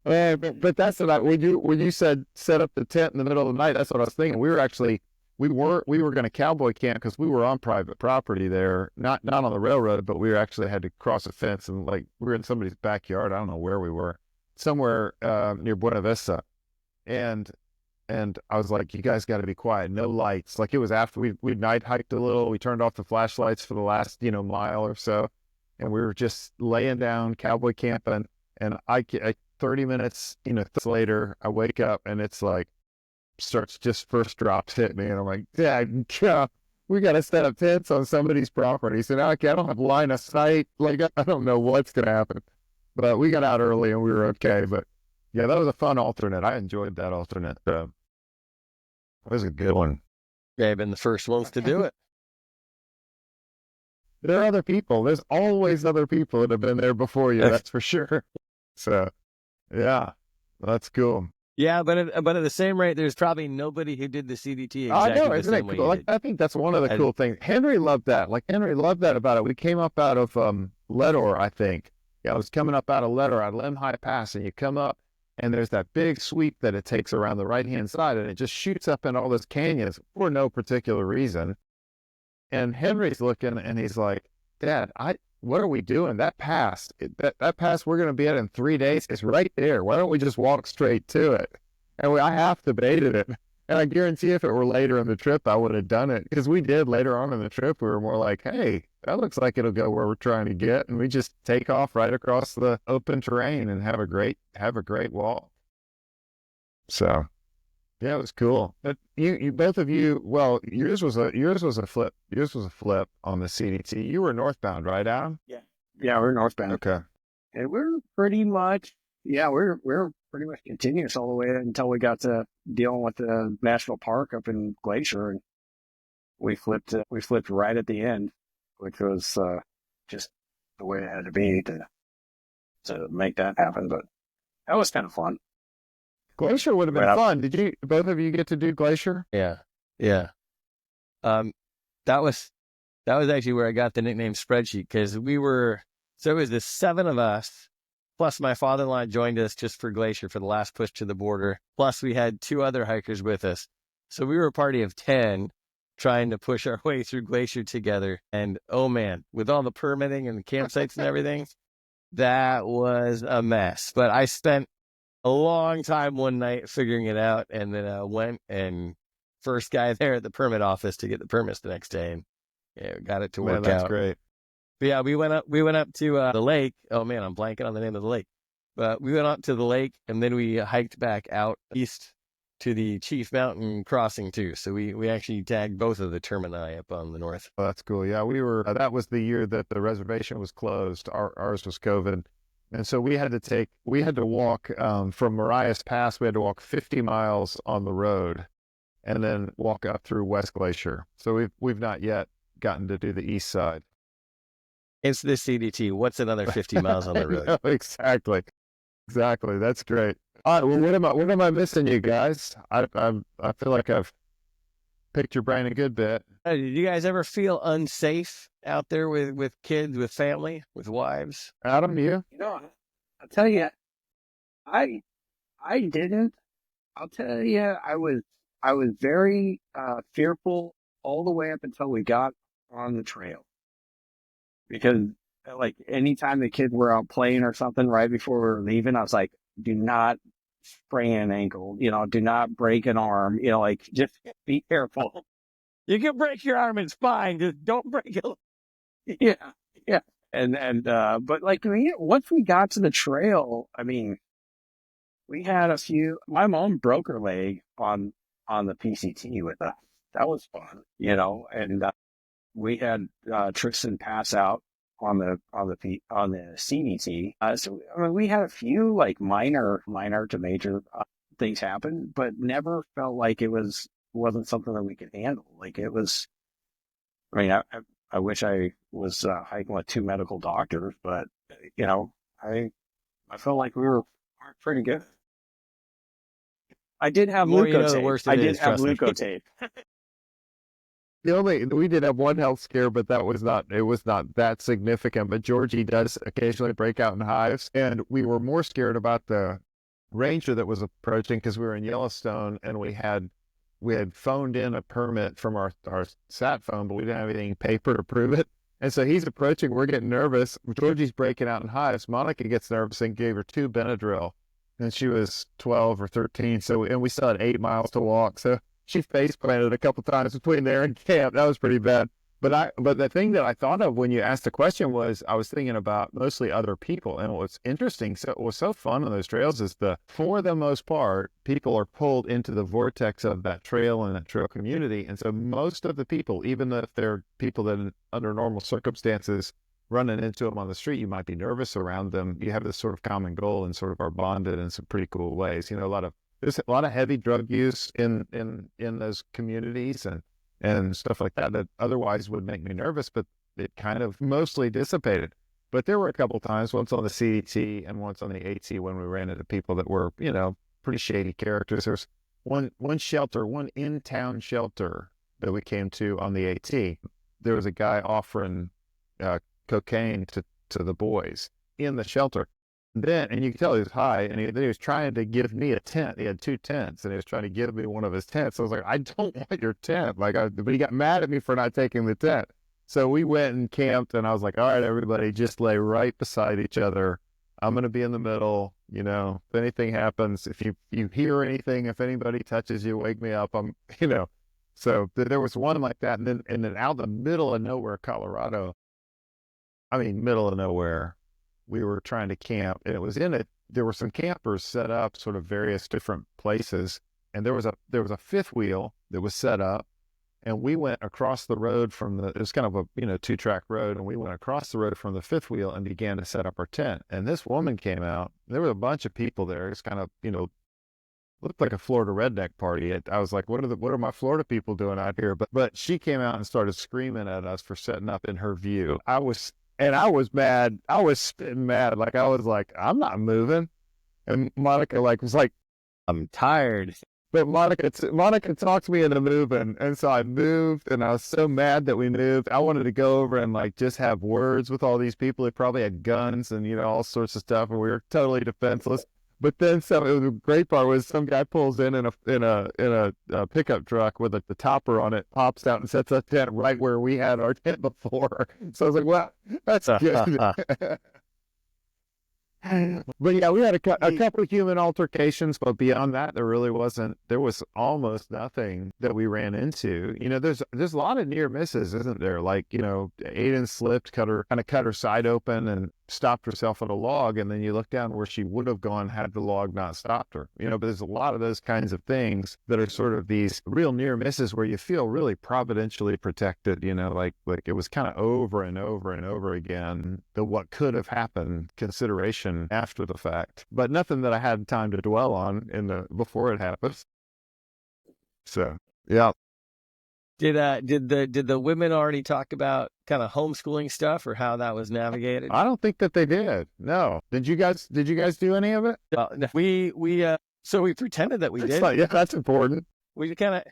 But that's what when you said set up the tent in the middle of the night, that's what I was thinking. We were going to cowboy camp because we were on private property there, not on the railroad, but we actually had to cross a fence, and we were in somebody's backyard. I don't know where we were, somewhere near Buena Vista, and I was like, you guys got to be quiet. No lights. It was after we night hiked a little. We turned off the flashlights for the last, mile or so. And we were just laying down, cowboy camping. And 30 minutes, later, I wake up and it's first drops hit me. And I'm like, Dad, we got to set up tents on somebody's property. So now I don't have line of sight. I don't know what's going to happen. But we got out early and we were okay. But yeah, that was a fun alternate. I enjoyed that alternate. That was a good one. They've been the first ones to do it. There are other people. There's always other people that have been there before you. That's for sure. So, yeah, that's cool. Yeah, but at the same rate, there's probably nobody who did the CDT exactly I know, the isn't same it way cool? you did. I think that's one of the cool things. Henry loved that. Henry loved that about it. We came up out of Ledor, I think. Yeah, I was coming up out of Ledor, out of Lemhi Pass, and you come up, And there's that big sweep that it takes around the right-hand side, and it just shoots up in all those canyons for no particular reason. And Henry's looking, and he's like, Dad, what are we doing? That pass, that pass we're going to be at in 3 days is right there. Why don't we just walk straight to it? And I half debated it. And I guarantee if it were later in the trip, I would have done it. Because we did later on in the trip, we were more like, hey, that looks like it'll go where we're trying to get. And we just take off right across the open terrain and have a great walk. So, yeah, it was cool. But you both of you, well, yours was a flip. Yours was a flip on the CDT. You were northbound, right, Adam? Yeah, we're northbound. Okay. And we're pretty much continuous all the way until we got to dealing with the national park up in Glacier, and we flipped right at the end, which was just the way it had to be to make that happen. But that was kind of fun. Glacier would have been fun. Did you both of you get to do Glacier? Yeah. That was actually where I got the nickname Spreadsheet, because it was the 7 of us. Plus, my father-in-law joined us just for Glacier for the last push to the border. Plus, we had 2 other hikers with us. So we were a party of 10 trying to push our way through Glacier together. And, oh, man, with all the permitting and the campsites and everything, that was a mess. But I spent a long time one night figuring it out, and then I went and first guy there at the permit office to get the permits the next day. And yeah, got it to work out. That's great. But yeah, we went up to the lake. Oh man, I'm blanking on the name of the lake. But we went up to the lake, and then we hiked back out east to the Chief Mountain crossing too. So we actually tagged both of the termini up on the north. Oh, that's cool. Yeah, we were. That was the year that the reservation was closed. Ours was COVID, and so we had to walk from Marias Pass. We had to walk 50 miles on the road, and then walk up through West Glacier. So we've not yet gotten to do the east side. It's the CDT. What's another 50 miles on the road? No, exactly. That's great. All right. Well, what am I missing, you guys? I feel like I've picked your brain a good bit. Did you guys ever feel unsafe out there with kids, with family, with wives? Adam, you? I'll tell you, I didn't. I'll tell you, I was very fearful all the way up until we got on the trail. Because, like, anytime the kids were out playing or something right before we were leaving, I was like, do not sprain an ankle, do not break an arm, like, just be careful. You can break your arm, it's fine. Just don't break it. Yeah. But, like, once we got to the trail, I mean, we had my mom broke her leg on the PCT with us. That was fun, and we had Tristan pass out on the CDT. So I mean, we had a few like minor to major things happen, but never felt like it wasn't something that we could handle. Like it was. I mean, I wish I was hiking with 2 medical doctors, but I felt like we were pretty good. I did have leukotape. I did have leukotape. We did have one health scare, but it was not that significant. But Georgie does occasionally break out in hives, and we were more scared about the ranger that was approaching because we were in Yellowstone, and we had phoned in a permit from our sat phone, but we didn't have anything paper to prove it. And so he's approaching. We're getting nervous. Georgie's breaking out in hives. Monica gets nervous and gave her 2 Benadryl, and she was 12 or 13. And we still had 8 miles to walk. So she face planted a couple times between there and camp. That was pretty bad. But the thing that I thought of when you asked the question was I was thinking about mostly other people. And what's interesting, what was so fun on those trails is for the most part, people are pulled into the vortex of that trail and that trail community. And so most of the people, even if they're people that under normal circumstances running into them on the street, you might be nervous around them. You have this sort of common goal and sort of are bonded in some pretty cool ways. There's a lot of heavy drug use in those communities and stuff like that otherwise would make me nervous, but it kind of mostly dissipated. But there were a couple times, once on the CDT and once on the AT, when we ran into people that were, pretty shady characters. There's one in-town shelter that we came to on the AT. There was a guy offering cocaine to the boys in the shelter. Then, and you can tell he was high, and then he was trying to give me a tent. He had 2 tents, and he was trying to give me one of his tents. I was like, I don't want your tent. But he got mad at me for not taking the tent. So we went and camped, and I was like, all right, everybody, just lay right beside each other. I'm going to be in the middle. If anything happens, if you hear anything, if anybody touches you, wake me up. So there was one like that. And then out in the middle of nowhere, Colorado, middle of nowhere, we were trying to camp, and there were some campers set up sort of various different places. And there was a fifth wheel that was set up, and we went across the road it was kind of a, 2-track road. And we went across the road from the fifth wheel and began to set up our tent. And this woman came out. There was a bunch of people there. It's kind of, looked like a Florida redneck party. I was like, what are my Florida people doing out here? But she came out and started screaming at us for setting up in her view. I was mad. I was spitting mad. Like, I was like, I'm not moving. And Monica was like, I'm tired. But Monica talked me into moving. And so I moved, and I was so mad that we moved. I wanted to go over and just have words with all these people who probably had guns and, all sorts of stuff. And we were totally defenseless. But then the great part was some guy pulls in a pickup truck with the topper on it, pops out and sets up tent right where we had our tent before. So I was like, well, that's good. But yeah, we had a couple of human altercations, but beyond that, there was almost nothing that we ran into. There's a lot of near misses, isn't there? Like, Aiden slipped, cut her side open and stopped herself on a log. And then you look down where she would have gone had the log not stopped her, but there's a lot of those kinds of things that are sort of these real near misses where you feel really providentially protected, like it was kind of over and over and over again, what could have happened consideration after the fact, but nothing that I had time to dwell on before it happened. So, yeah. Did the women already talk about kind of homeschooling stuff or how that was navigated? I don't think that they did. No. Did you guys do any of it? So we pretended that we did. Yeah, that's important. We kind of,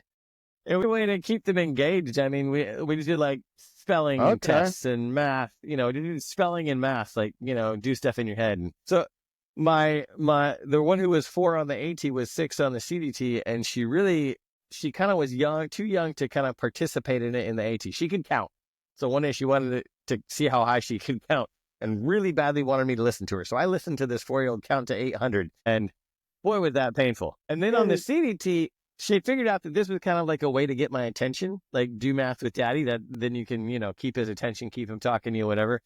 and we wanted to keep them engaged. We just did like spelling tests and math, do spelling and math, do stuff in your head. And so the one who was 4 on the AT was 6 on the CDT, and she kind of was too young to kind of participate in it in the AT. She could count. So one day she wanted to see how high she could count and really badly wanted me to listen to her. So I listened to this 4-year-old count to 800, and boy, was that painful. And then on the CDT, she figured out that this was kind of like a way to get my attention, like do math with daddy, that then you can, keep his attention, keep him talking to you, whatever.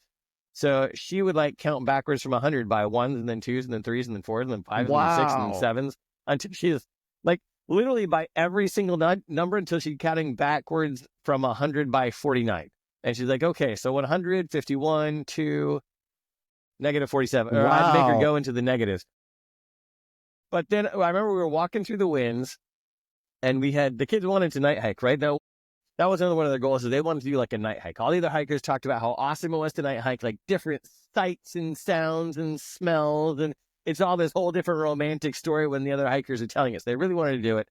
So she would count backwards from 100 by 1s and then 2s and then 3s and then 4s and then 5s and then 6s and then 7s until she is literally by every single number until she's counting backwards from 100 by 49. And she's like, okay, so 100, 51, 2, negative 47. Or I'd make her go into the negatives. But then I remember we were walking through the winds, and the kids wanted to night hike, right? Now, that was another one of their goals, is they wanted to do a night hike. All the other hikers talked about how awesome it was to night hike, different sights and sounds and smells, and it's all this whole different romantic story when the other hikers are telling us. They really wanted to do it.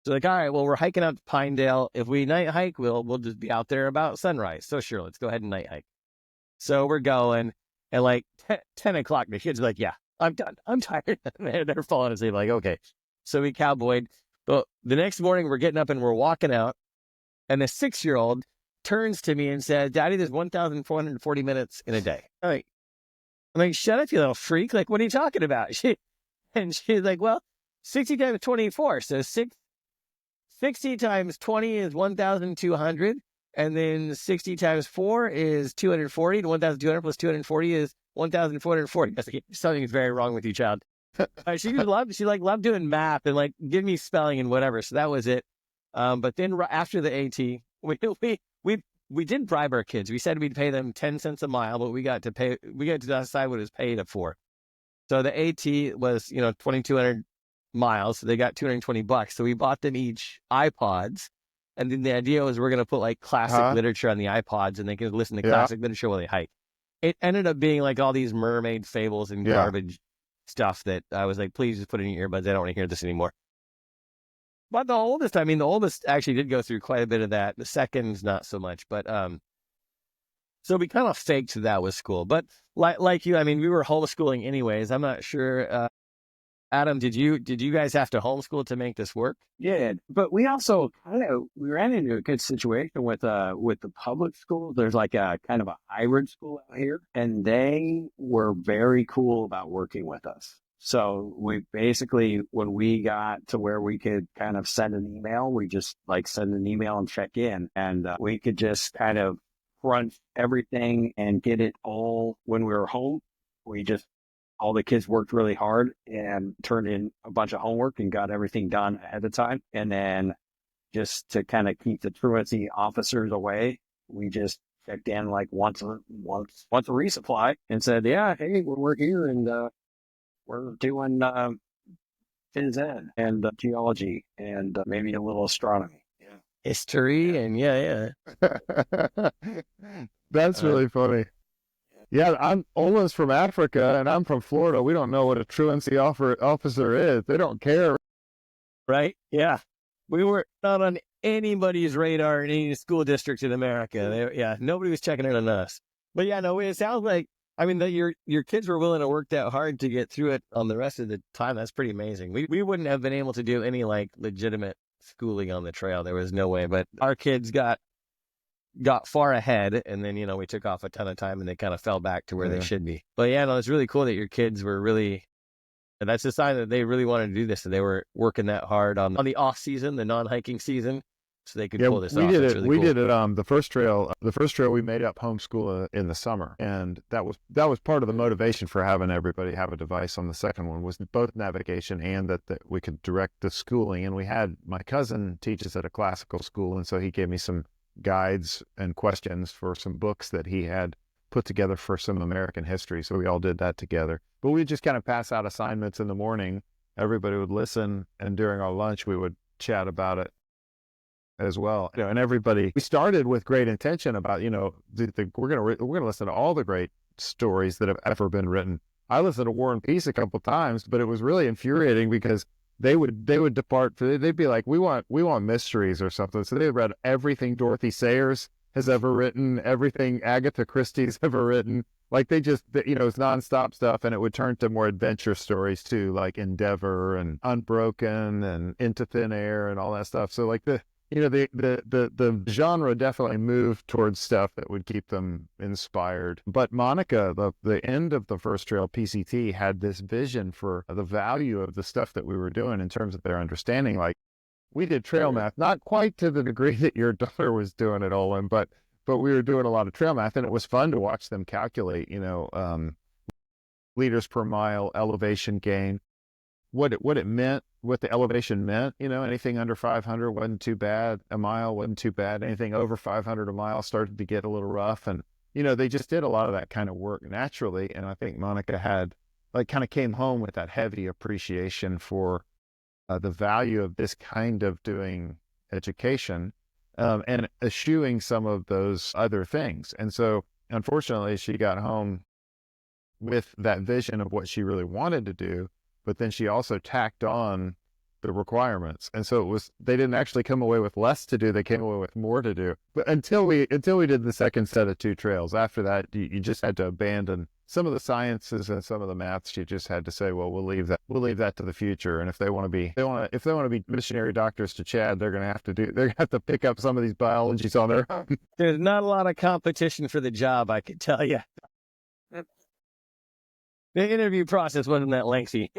So all right, well, we're hiking out to Pinedale. If we night hike, we'll just be out there about sunrise. So sure, let's go ahead and night hike. So we're going, and 10 o'clock, the kids are like, yeah, I'm done. I'm tired. They're falling asleep. Okay. So we cowboyed. But the next morning, we're getting up and we're walking out, and the 6-year-old turns to me and says, Daddy, there's 1,440 minutes in a day. I'm like, shut up, you little freak. What are you talking about? She's like, well, 60 times 24. So 60 times 20 is 1,200. And then 60 times 4 is 240. And 1,200 plus 240 is 1,440. I was like, something's very wrong with you, child. She loved doing math and give me spelling and whatever. So that was it. But then after the AT, we did bribe our kids. We said we'd pay them 10 cents a mile, but we got to decide what it was paid for. So the AT was, 2,200 miles. So they got $220. So we bought them each iPods. And then the idea was we're going to put classic literature on the iPods, and they can listen to classic literature while they hike. It ended up being all these mermaid fables and garbage stuff that I was like, please just put it in your earbuds. I don't want to hear this anymore. But the oldest actually did go through quite a bit of that. The second's not so much, but So we kind of faked that with school. But like you, I mean, we were homeschooling anyways. I'm not sure. Adam, did you guys have to homeschool to make this work? Yeah, but we also we ran into a good situation with the public schools. There's like a kind of a hybrid school out here, and they were very cool about working with us. So we basically, when we got to where we could kind of send an email, we just like send an email and check in, and we could just kind of crunch everything and get it all when we were home. We just all the kids worked really hard and turned in a bunch of homework and got everything done ahead of time. And then just to kind of keep the truancy officers away, we just checked in like once a resupply and said, yeah, hey, we're here and we're doing phys ed and geology and maybe a little astronomy. Yeah. History and yeah. That's really funny. Yeah, Olen's from Africa and I'm from Florida. We don't know what a truancy officer is. They don't care. Right? Yeah. We were not on anybody's radar in any school district in America. Nobody was checking in on us. But yeah, no, it sounds like, I mean, that your kids were willing to work that hard to get through it on the rest of the time. That's pretty amazing. We wouldn't have been able to do any like legitimate schooling on the trail. There was no way. But our kids got far ahead, and then, we took off a ton of time and they kind of fell back to where they should be. But yeah, no, it's really cool that your kids were really, and that's a sign that they really wanted to do this, and they were working that hard on the off season, the non-hiking season, so they could pull this off. We did That's it. really We cool. did it. The first trail we made up homeschool in the summer, and that was part of the motivation for having everybody have a device. On the second one was both navigation and that we could direct the schooling. And we had my cousin teaches at a classical school, and so he gave me some guides and questions for some books that he had put together for some American history. So we all did that together. But we just kind of pass out assignments in the morning. Everybody would listen, and during our lunch, we would chat about it as well. And we started with great intention about, we're gonna listen to all the great stories that have ever been written. I listened to War and Peace a couple times, but it was really infuriating because they would depart. They'd be like, we want mysteries or something. So they read everything Dorothy Sayers has ever written, everything Agatha Christie's ever written. Like it's nonstop stuff, and it would turn to more adventure stories too, like Endeavor and Unbroken and Into Thin Air and all that stuff. So like the genre definitely moved towards stuff that would keep them inspired. But Monica, the end of the first trail PCT, had this vision for the value of the stuff that we were doing in terms of their understanding. Like we did trail math, not quite to the degree that your daughter was doing it, Olen, but we were doing a lot of trail math, and it was fun to watch them calculate, liters per mile, elevation gain, what it meant, what the elevation meant. Anything under 500 wasn't too bad. A mile wasn't too bad. Anything over 500 a mile started to get a little rough. And, they just did a lot of that kind of work naturally. And I think Monica kind of came home with that heavy appreciation for the value of this kind of doing education, and eschewing some of those other things. And so, unfortunately, she got home with that vision of what she really wanted to do, but then she also tacked on the requirements. And so they didn't actually come away with less to do, they came away with more to do. But until we did the second set of 2 trails, after that, you just had to abandon some of the sciences and some of the maths. You just had to say, well, we'll leave that to the future. And if they want to be missionary doctors to Chad, they're going to have to pick up some of these biologies on their own. There's not a lot of competition for the job, I can tell you. The interview process wasn't that lengthy.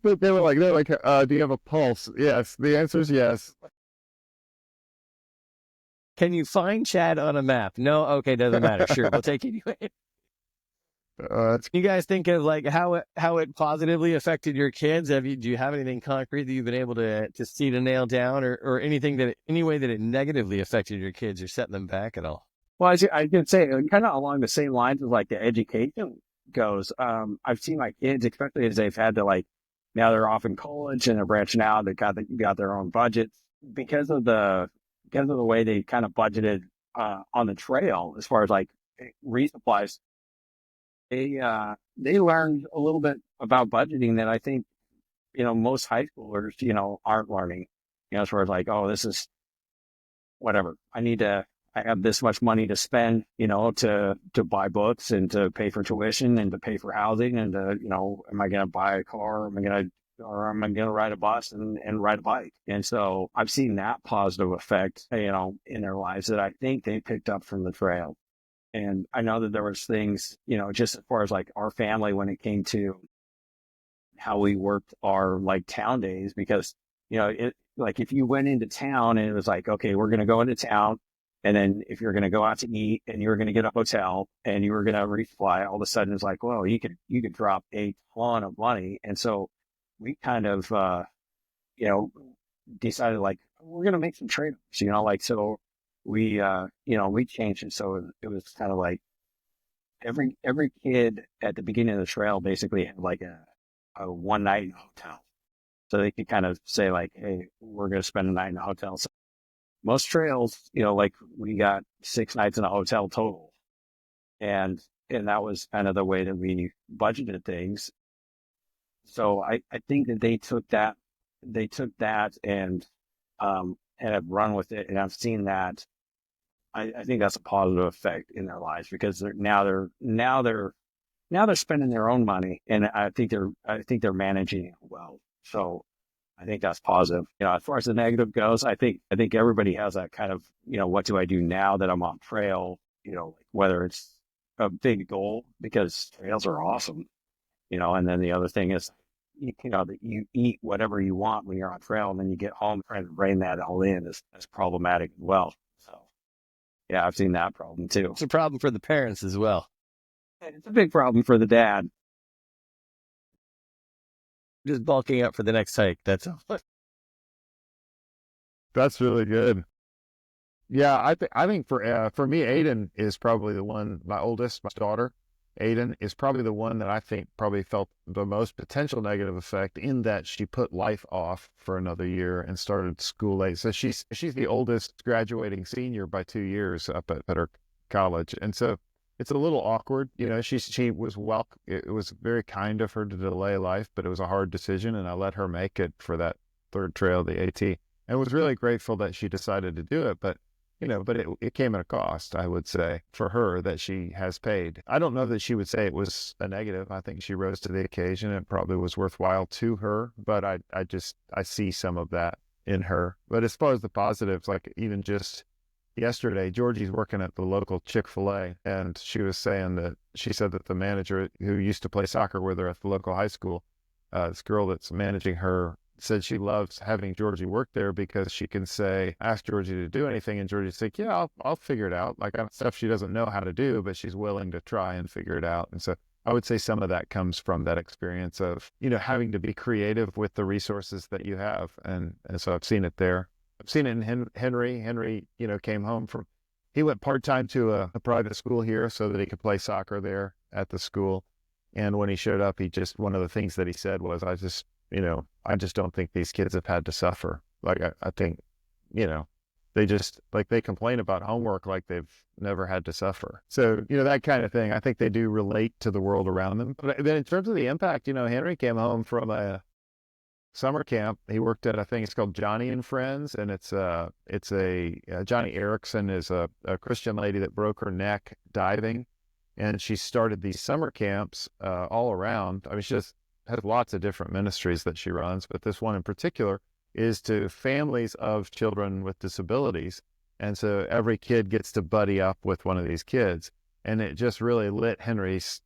But they're like, do you have a pulse? Yes. The answer is yes. Can you find Chad on a map? No? Okay, doesn't matter. Sure, we'll take it anyway. You guys think of like how it positively affected your kids? Do you have anything concrete that you've been able to see to nail down, or anything any way that it negatively affected your kids or set them back at all? Well, I can say kind of along the same lines as like the education goes. I've seen my kids, especially as they've had to now they're off in college and they're branching out. They got their own budgets because of the way they kind of budgeted on the trail as far as like resupplies. They learned a little bit about budgeting that I think most high schoolers aren't learning. As far as like, oh, this is whatever. I need to I have this much money to spend, to buy books and to pay for tuition and to pay for housing and to, am I going to buy a car? Or am I going to ride a bus and ride a bike? And so I've seen that positive effect, in their lives that I think they picked up from the trail. And I know that there was things, just as far as like our family when it came to how we worked our like town days, because, like if you went into town and it was like, okay, we're going to go into town. And then if you're going to go out to eat and you're going to get a hotel and you were going to refly, all of a sudden it's like, well, you could drop a ton of money. And so we kind of, decided like, we're going to make some trade-offs, so we, we changed it. So it was kind of like every kid at the beginning of the trail basically had like a one night in a hotel. So they could kind of say like, hey, we're going to spend a night in a hotel. So most trails, like we got 6 nights in a hotel total. And that was kind of the way that we budgeted things. So I think that they took that and have run with it. And I've seen that. I think that's a positive effect in their lives because they're spending their own money, and I think they're managing it well. So I think that's positive. As far as the negative goes, I think everybody has that kind of, what do I do now that I'm on trail? Whether it's a big goal, because trails are awesome, and then the other thing is, that you eat whatever you want when you're on trail, and then you get home trying to rein that all in is problematic as well. So yeah, I've seen that problem too. It's a problem for the parents as well. It's a big problem for the dad. Just bulking up for the next hike. That's all. That's really good. Yeah, I think for me, Aiden is probably the one. My oldest, my daughter, Aiden is probably the one that I think probably felt the most potential negative effect, in that she put life off for another year and started school late. So she's the oldest graduating senior by 2 years up at her college, and so it's a little awkward. She was it was very kind of her to delay life, but it was a hard decision, and I let her make it for that third trail, the AT, and was really grateful that she decided to do it. But it came at a cost, I would say, for her, that she has paid. I don't know that she would say it was a negative. I think she rose to the occasion. It probably was worthwhile to her, but I see some of that in her. But as far as the positives, like even just yesterday, Georgie's working at the local Chick-fil-A, and she said that the manager who used to play soccer with her at the local high school, this girl that's managing her, said she loves having Georgie work there because she can ask Georgie to do anything, and Georgie's like, yeah, I'll figure it out. Like stuff she doesn't know how to do, but she's willing to try and figure it out. And so I would say some of that comes from that experience of, having to be creative with the resources that you have. And so I've seen it there. I've seen it in Henry. Henry, came home he went part-time to a private school here so that he could play soccer there at the school. And when he showed up, one of the things that he said was, I just don't think these kids have had to suffer. Like, I think, they complain about homework like they've never had to suffer. So, that kind of thing, I think they do relate to the world around them. But then in terms of the impact, Henry came home from a summer camp. He worked at, I think it's called Johnny and Friends. And it's Johnny Erickson is a Christian lady that broke her neck diving. And she started these summer camps all around. I mean, she just has lots of different ministries that she runs, but this one in particular is to families of children with disabilities. And so every kid gets to buddy up with one of these kids. And it just really lit Henry's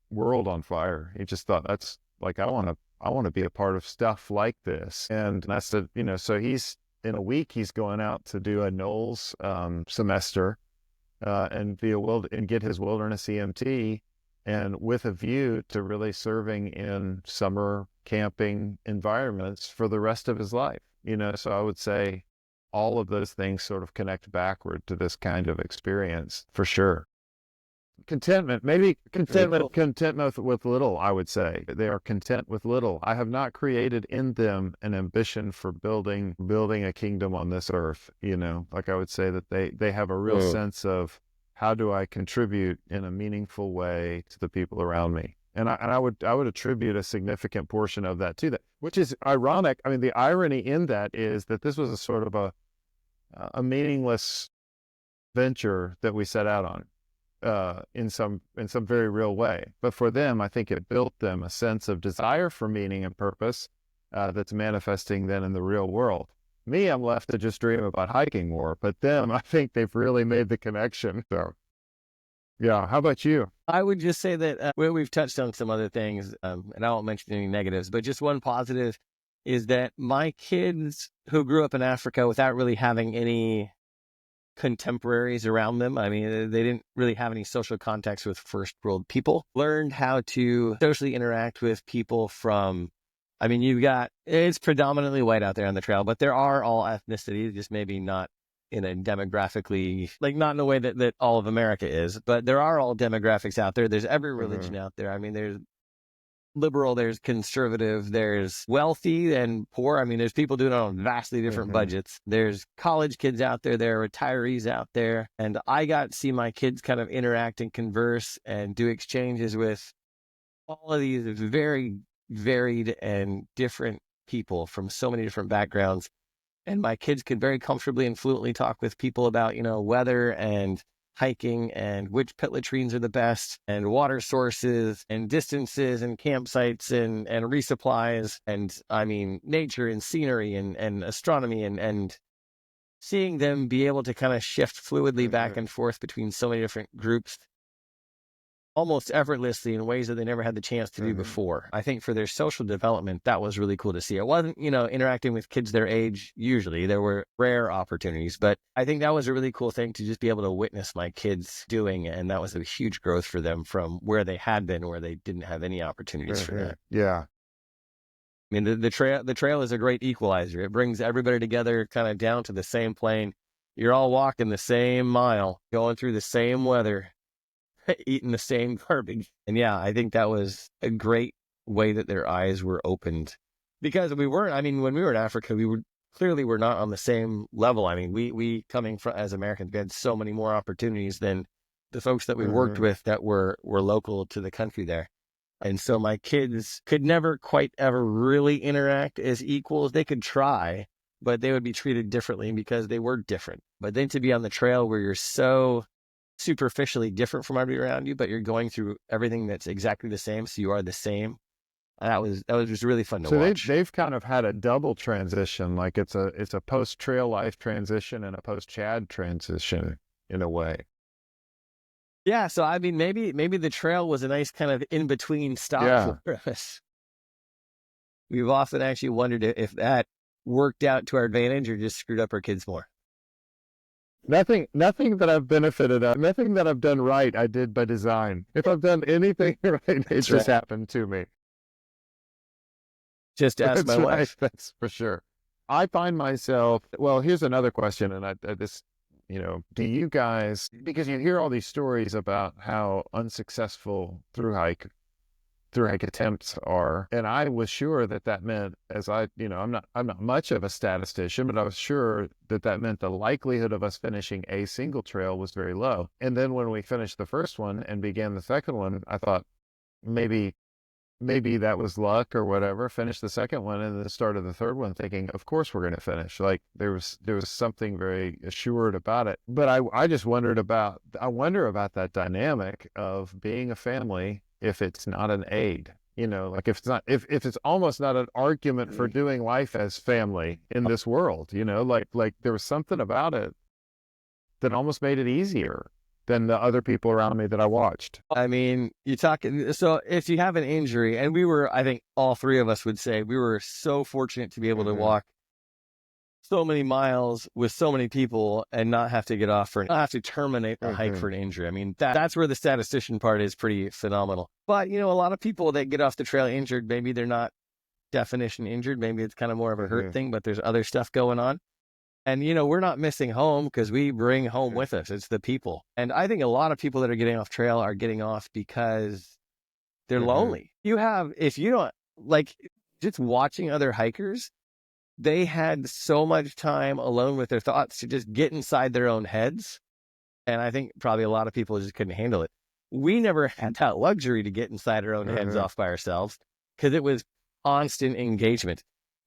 world on fire. He just thought, that's like, I want to be a part of stuff like this. And that's so in a week, he's going out to do a Knowles semester and get his wilderness EMT, and with a view to really serving in summer camping environments for the rest of his life. So I would say all of those things sort of connect backward to this kind of experience for sure. Contentment with little, I would say. They are content with little. I have not created in them an ambition for building a kingdom on this earth. Like I would say that they have a real sense of, how do I contribute in a meaningful way to the people around me? And I would attribute a significant portion of that to that, which is ironic. I mean, the irony in that is that this was a sort of a meaningless venture that we set out on. In some very real way. But for them, I think it built them a sense of desire for meaning and purpose that's manifesting then in the real world. Me, I'm left to just dream about hiking more, but them, I think they've really made the connection. So, yeah. How about you? I would just say that we've touched on some other things, and I won't mention any negatives, but just one positive is that my kids who grew up in Africa without really having any contemporaries around them. I mean, they didn't really have any social contacts with first world people, learned how to socially interact with people from, I mean, it's predominantly white out there on the trail, but there are all ethnicities, just maybe not in a demographically, like not in a way that all of America is, but there are all demographics out there. There's every religion out there. I mean, there's liberal, there's conservative, there's wealthy and poor. I mean, there's people doing it on vastly different budgets. There's college kids out there, there are retirees out there. And I got to see my kids kind of interact and converse and do exchanges with all of these very varied and different people from so many different backgrounds. And my kids could very comfortably and fluently talk with people about, weather and hiking and which pit latrines are the best and water sources and distances and campsites and resupplies and I mean nature and scenery and astronomy and seeing them be able to kind of shift fluidly back and forth between so many different groups almost effortlessly in ways that they never had the chance to do before. I think for their social development, that was really cool to see. It wasn't, interacting with kids their age. Usually there were rare opportunities, but I think that was a really cool thing to just be able to witness my kids doing. And that was a huge growth for them from where they had been, where they didn't have any opportunities for that. Yeah. I mean, the trail is a great equalizer. It brings everybody together kind of down to the same plane. You're all walking the same mile, going through the same weather, eating the same garbage. And yeah, I think that was a great way that their eyes were opened because when we were in Africa, we were not on the same level. I mean, we coming from as Americans, we had so many more opportunities than the folks that we worked with that were local to the country there. And so my kids could never quite ever really interact as equals. They could try, but they would be treated differently because they were different. But then to be on the trail where you're so superficially different from everybody around you, but you're going through everything that's exactly the same, so you are the same. That was just really fun to watch. So they've kind of had a double transition, like it's a post trail life transition and a post Chad transition in a way. Yeah, so I mean, maybe the trail was a nice kind of in between stop for us. We've often actually wondered if that worked out to our advantage or just screwed up our kids more. Nothing that I've benefited of, nothing that I've done right, I did by design. If I've done anything right, it just happened to me. Just ask my wife. That's for sure. I find myself, well, here's another question, and do you guys, because you hear all these stories about how unsuccessful thru-hike attempts are, and I was sure that meant, I'm not much of a statistician, but I was sure that meant the likelihood of us finishing a single trail was very low. And then when we finished the first one and began the second one, I thought maybe that was luck or whatever. Finished the second one and then started the third one thinking, of course we're going to finish. Like there was something very assured about it. But I just wonder about that dynamic of being a family if it's not an aid, like if it's almost not an argument for doing life as family in this world, like there was something about it that almost made it easier than the other people around me that I watched. I mean, so if you have an injury, and I think all three of us would say we were so fortunate to be able to walk so many miles with so many people and not have to not have to terminate the hike for an injury. I mean, that's where the statistician part is pretty phenomenal. But, a lot of people that get off the trail injured, maybe they're not definition injured. Maybe it's kind of more of a hurt thing, but there's other stuff going on. And, we're not missing home because we bring home with us. It's the people. And I think a lot of people that are getting off trail are getting off because they're lonely. If you don't like just watching other hikers, they had so much time alone with their thoughts to just get inside their own heads. And I think probably a lot of people just couldn't handle it. We never had that luxury to get inside our own heads off by ourselves because it was constant engagement.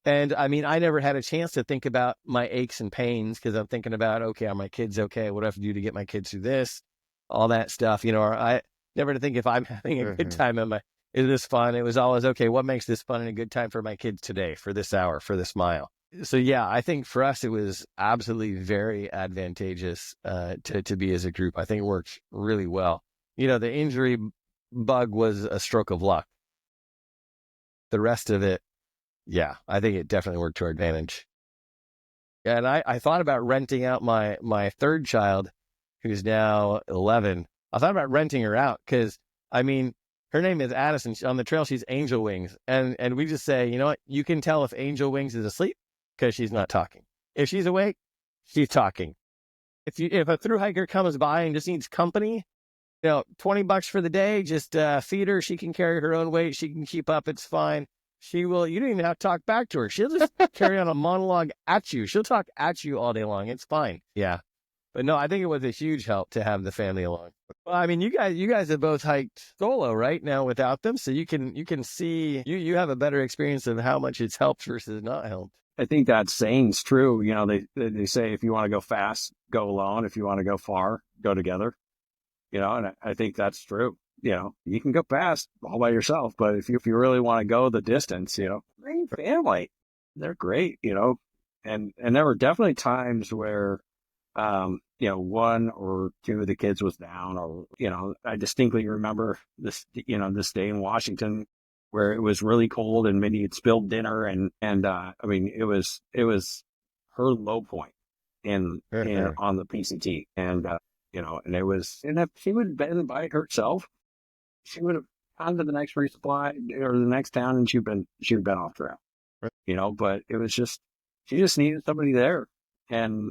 And I mean, I never had a chance to think about my aches and pains because I'm thinking about, okay, are my kids okay? What do I have to do to get my kids through this? All that stuff, or I never to think if I'm having a good time. Is this fun? It was always, okay, what makes this fun and a good time for my kids today, for this hour, for this mile? So yeah, I think for us, it was absolutely very advantageous to be as a group. I think it worked really well. The injury bug was a stroke of luck. The rest of it, yeah, I think it definitely worked to our advantage. And I thought about renting out my third child, who's now 11. I thought about renting her out because, I mean, her name is Addison. On the trail, she's Angel Wings. And we just say, you know what? You can tell if Angel Wings is asleep because she's not talking. If she's awake, she's talking. If a thru hiker comes by and just needs company, $20 for the day, just feed her. She can carry her own weight. She can keep up. It's fine. You don't even have to talk back to her. She'll just carry on a monologue at you. She'll talk at you all day long. It's fine. Yeah. But no, I think it was a huge help to have the family along. Well, I mean, you guys have both hiked solo right now without them. So you can see, you have a better experience of how much it's helped versus not helped. I think that saying's true. They say if you want to go fast, go alone. If you want to go far, go together. And I think that's true. You can go fast all by yourself, but if you really want to go the distance, bring family. They're great, and there were definitely times where, one or two of the kids was down, or, I distinctly remember this day in Washington where it was really cold and Minnie had spilled dinner and I mean, it was her low point on the PCT. And if she would have been by herself, she would have gone to the next resupply or the next town and she'd been off trail, but it was just, she just needed somebody there. And,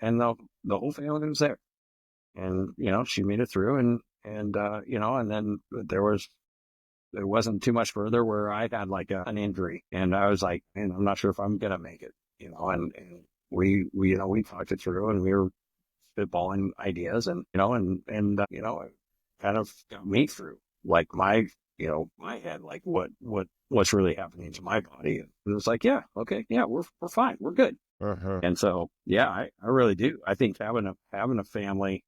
and the whole family was there and, she made it through and then there wasn't too much further where I had like an injury and I was like, man, I'm not sure if I'm going to make it, and we talked it through and we were spitballing ideas and kind of got me through like my head, like what's really happening to my body. And it was like, yeah, okay. Yeah, we're fine. We're good. And so, yeah, I really do. I think having a family,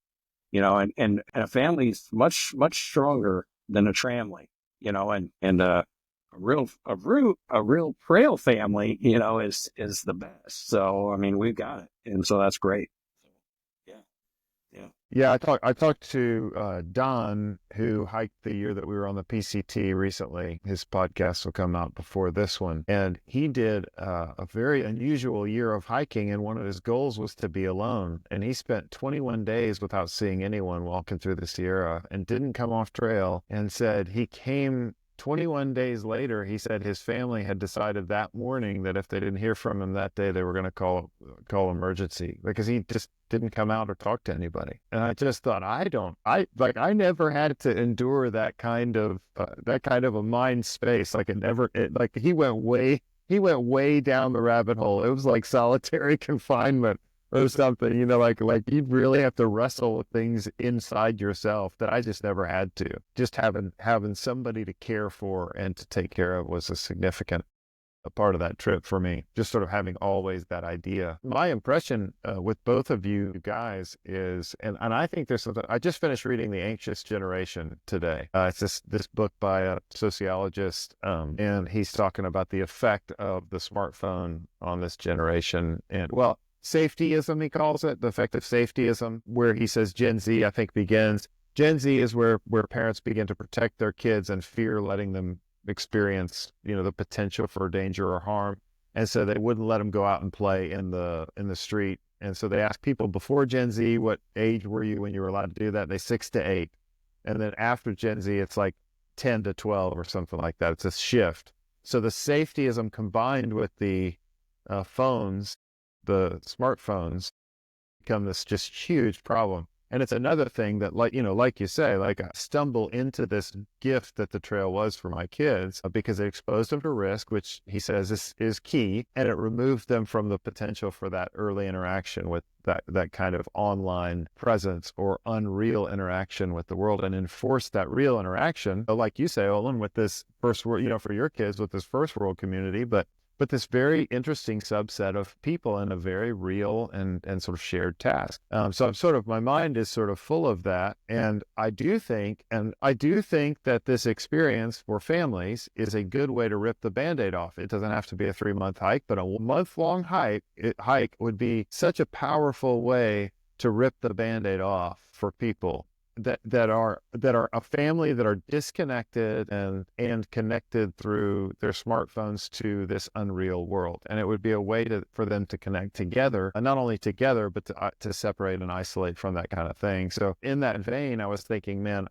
and a family is much, much stronger than a tramley, and a real trail family, is the best. So, I mean, we've got it. And so that's great. Yeah, I talked to Don, who hiked the year that we were on the PCT recently. His podcast will come out before this one. And he did a very unusual year of hiking, and one of his goals was to be alone. And he spent 21 days without seeing anyone walking through the Sierra and didn't come off trail, and said he came 21 days later. He said his family had decided that morning that if they didn't hear from him that day, they were going to call emergency because he just didn't come out or talk to anybody. And I just thought, I never had to endure that kind of a mind space. Like he went way down the rabbit hole. It was like solitary confinement or something, like you'd really have to wrestle with things inside yourself that I just never had to. Just having somebody to care for and to take care of was a significant part of that trip for me. Just sort of having always that idea. My impression with both of you guys is, and I think there's something, I just finished reading The Anxious Generation today. It's this book by a sociologist, and he's talking about the effect of the smartphone on this generation. And safetyism, he calls it, the effect of safetyism, where he says Gen Z, I think, begins. Gen Z is where parents begin to protect their kids and fear letting them experience, the potential for danger or harm. And so they wouldn't let them go out and play in the street. And so they ask people before Gen Z, what age were you when you were allowed to do that? They 6 to 8. And then after Gen Z, it's like 10 to 12 or something like that. It's a shift. So the safetyism combined with the phones, the smartphones, become this just huge problem. And it's another thing that, like you say, I stumble into this gift that the trail was for my kids because it exposed them to risk, which he says is key, and it removed them from the potential for that early interaction with that kind of online presence or unreal interaction with the world, and enforced that real interaction, like you say, Olen, with this first world, for your kids with this first world community, but but this very interesting subset of people in a very real and sort of shared task. So I'm sort of, my mind is sort of full of that. And I do think that this experience for families is a good way to rip the Band-Aid off. It doesn't have to be a 3-month hike, but a month-long hike would be such a powerful way to rip the Band-Aid off for people that are a family that are disconnected and connected through their smartphones to this unreal world. And it would be a way for them to connect together, and not only together, but to separate and isolate from that kind of thing. So in that vein, I was thinking, man,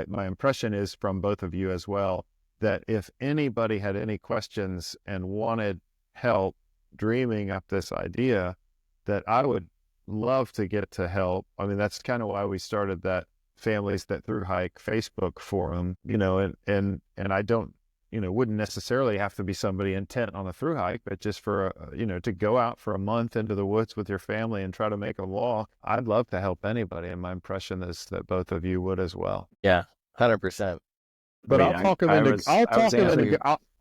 my impression is from both of you as well, that if anybody had any questions and wanted help dreaming up this idea, that I would love to get to help. I mean, that's kind of why we started that Families That Thru-Hike Facebook forum, and I don't, wouldn't necessarily have to be somebody intent on a thru-hike, but just for, to go out for a month into the woods with your family and try to make a walk. I'd love to help anybody. And my impression is that both of you would as well. Yeah, 100%. But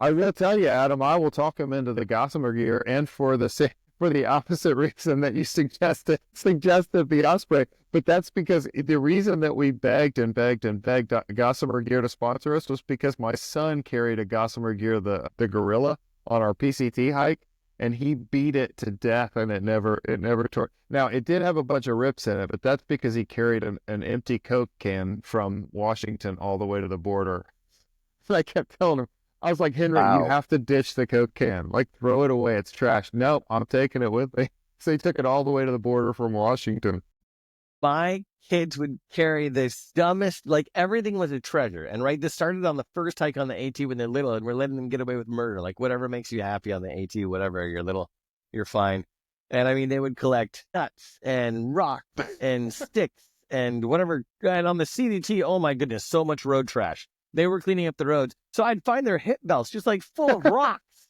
I will tell you, Adam, I will talk him into the gossamer gear, and for the opposite reason that you suggested the Osprey. But that's because the reason that we begged Gossamer Gear to sponsor us was because my son carried a Gossamer Gear, the Gorilla, on our PCT hike, and he beat it to death, and it never tore. Now, it did have a bunch of rips in it, but that's because he carried an empty Coke can from Washington all the way to the border. So I kept telling him, I was like, Henry, Wow. You have to ditch the Coke can. Like, throw it away. It's trash. Nope, I'm taking it with me. So he took it all the way to the border from Washington. My kids would carry this dumbest, like everything was a treasure. And right, this started on the first hike on the AT when they're little, and we're letting them get away with murder. Like whatever makes you happy on the AT, whatever, you're little, you're fine. And I mean, they would collect nuts and rocks and sticks and whatever. And on the CDT, oh my goodness, so much road trash. They were cleaning up the roads. So I'd find their hip belts just like full of rocks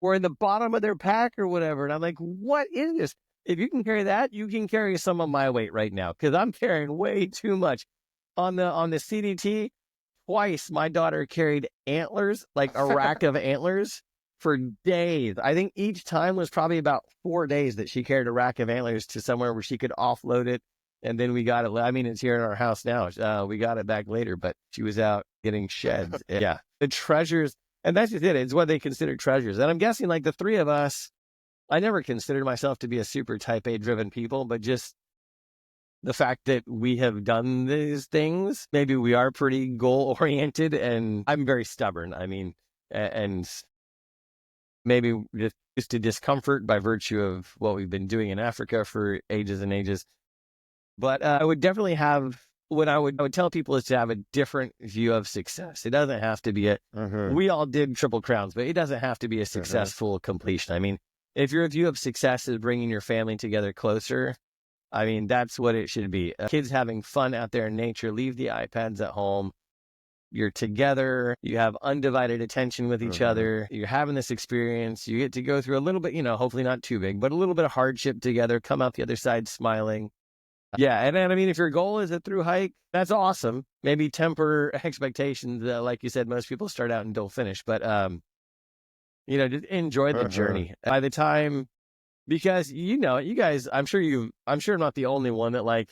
or in the bottom of their pack or whatever. And I'm like, what is this? If you can carry that, you can carry some of my weight right now, because I'm carrying way too much. On the CDT, twice my daughter carried antlers, like a rack of antlers for days. I think each time was probably about 4 days that she carried a rack of antlers to somewhere where she could offload it. And then we got it. I mean, it's here in our house now. We got it back later, but she was out getting sheds. Yeah. The treasures. And that's just it. It's what they consider treasures. And I'm guessing like the three of us, I never considered myself to be a super type A driven people, but just the fact that we have done these things, maybe we are pretty goal oriented, and I'm very stubborn. I mean, and maybe just used to discomfort by virtue of what we've been doing in Africa for ages and ages. But I would definitely have, what I would tell people is to have a different view of success. It doesn't have to be we all did Triple Crowns, but it doesn't have to be a successful completion. I mean, if your view of success is bringing your family together closer, I mean, that's what it should be. Kids having fun out there in nature, leave the iPads at home. You're together, you have undivided attention with each other. You're having this experience. You get to go through a little bit, hopefully not too big, but a little bit of hardship together, come out the other side smiling. Yeah. And I mean, if your goal is a thru-hike, that's awesome. Maybe temper expectations. Like you said, most people start out and don't finish, but, just enjoy the journey. By the time, because, you guys, I'm sure I'm not the only one that like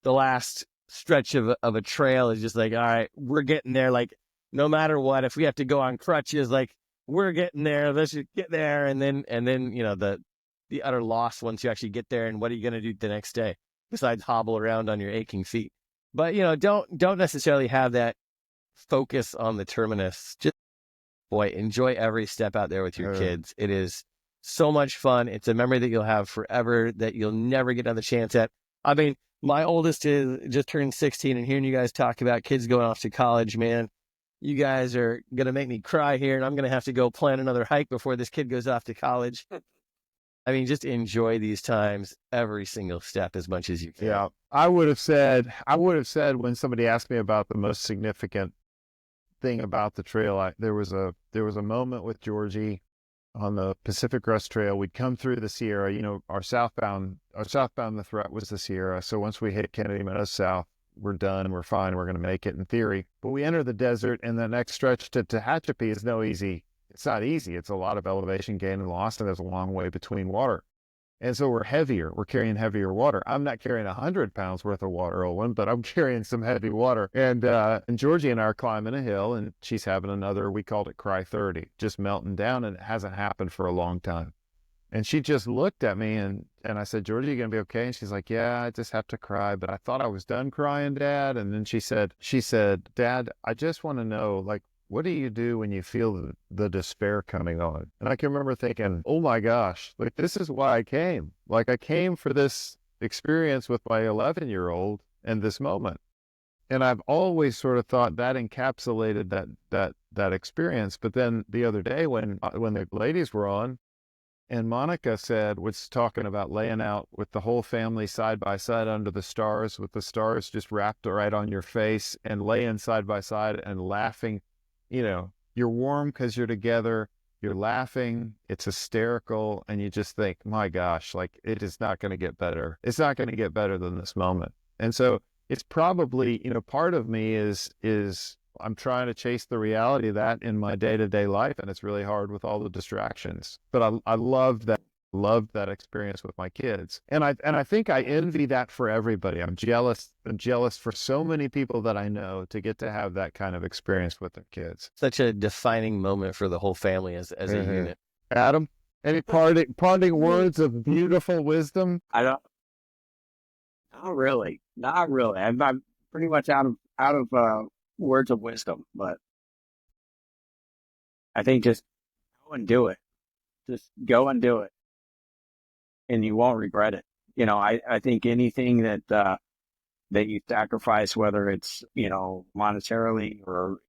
the last stretch of a trail is just like, all right, we're getting there. Like, no matter what, if we have to go on crutches, like we're getting there, let's just get there. And then, the utter loss once you actually get there, and what are you going to do the next day besides hobble around on your aching feet? But, don't necessarily have that focus on the terminus. Just, enjoy every step out there with your kids. It is so much fun. It's a memory that you'll have forever that you'll never get another chance at. I mean, my oldest is just turned 16, and hearing you guys talk about kids going off to college, man, you guys are going to make me cry here, and I'm going to have to go plan another hike before this kid goes off to college. I mean, just enjoy these times, every single step, as much as you can. Yeah. I would have said when somebody asked me about the most significant thing about the trail, there was a moment with Georgie on the Pacific Crest Trail. We'd come through the Sierra. Our southbound the threat was the Sierra. So once we hit Kennedy Meadows South, we're done. We're fine. We're going to make it in theory. But we enter the desert, and the next stretch to Tehachapi is no easy It's not easy. It's a lot of elevation gain and loss, and there's a long way between water. And so we're heavier. We're carrying heavier water. I'm not carrying 100 pounds worth of water, Olin, but I'm carrying some heavy water. And Georgie and I are climbing a hill, and she's having another, we called it Cry 30, just melting down, and it hasn't happened for a long time. And she just looked at me, and I said, Georgie, you going to be okay? And she's like, yeah, I just have to cry, but I thought I was done crying, Dad. And then she said, Dad, I just want to know, like, what do you do when you feel the despair coming on? And I can remember thinking, oh my gosh, like, this is why I came. Like, I came for this experience with my 11-year-old and this moment. And I've always sort of thought that encapsulated that experience. But then the other day when the ladies were on, and Monica was talking about laying out with the whole family side by side under the stars, with the stars just wrapped right on your face, and laying side by side and laughing. You know, you're warm because you're together, you're laughing, it's hysterical, and you just think, my gosh, like, it is not going to get better. It's not going to get better than this moment. And so it's probably, part of me is I'm trying to chase the reality of that in my day-to-day life, and it's really hard with all the distractions. But I love that experience with my kids. And I think I envy that for everybody. I'm jealous for so many people that I know to get to have that kind of experience with their kids. Such a defining moment for the whole family as a unit. Adam, any parting words of beautiful wisdom? Not really. I'm pretty much out of words of wisdom, but I think just go and do it. Just go and do it, and you won't regret it. I think anything that you sacrifice, whether it's monetarily or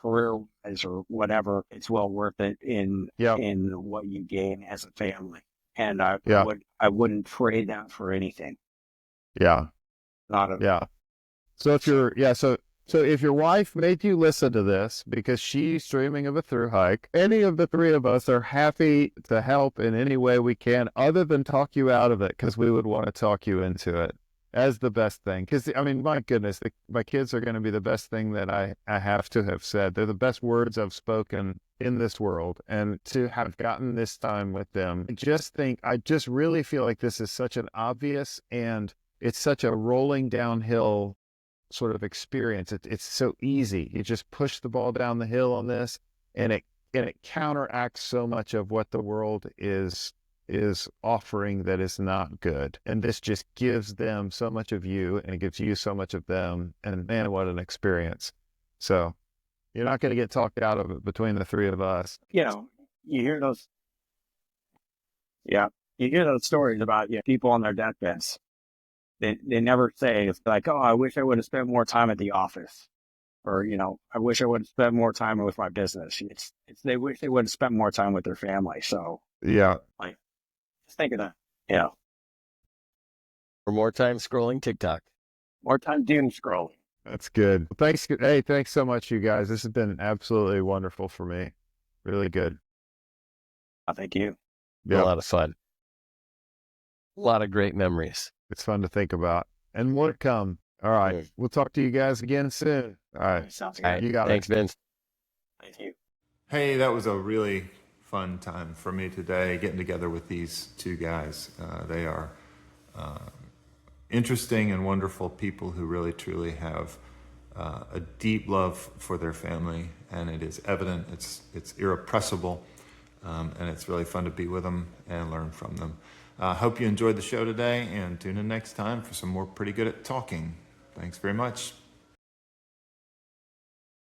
career-wise or whatever, it's well worth it in what you gain as a family. And I wouldn't trade that for anything. Yeah. Yeah. So if your wife made you listen to this because she's dreaming of a Thru-Hike, any of the three of us are happy to help in any way we can, other than talk you out of it, because we would want to talk you into it as the best thing. Because, my goodness, my kids are going to be the best thing that I have to have said. They're the best words I've spoken in this world. And to have gotten this time with them, I just really feel like this is such an obvious, and it's such a rolling downhill sort of experience. It's so easy. You just push the ball down the hill on this, and it counteracts so much of what the world is offering that is not good. And this just gives them so much of you, and it gives you so much of them. And man, what an experience. So you're not going to get talked out of it between the three of us. You hear those stories about people on their deathbeds. They never say, it's like, oh, I wish I would have spent more time at the office, or I wish I would have spent more time with my business. It's they wish they would have spent more time with their family. So just think of that. Or more time scrolling TikTok. More time doom scrolling. That's good. Thanks. Hey, thanks so much, you guys. This has been absolutely wonderful for me. Really good. Thank you. Yeah. A lot of fun. A lot of great memories. It's fun to think about. And more to come. All right. We'll talk to you guys again soon. All right. Sounds good. All right. You got Thanks, it. Vince. Thank you. Hey, that was a really fun time for me today, getting together with these two guys. They are interesting and wonderful people who really, truly have a deep love for their family, and it is evident. It's irrepressible, and it's really fun to be with them and learn from them. Hope you enjoyed the show today, and tune in next time for some more Pretty Good at Talking. Thanks very much.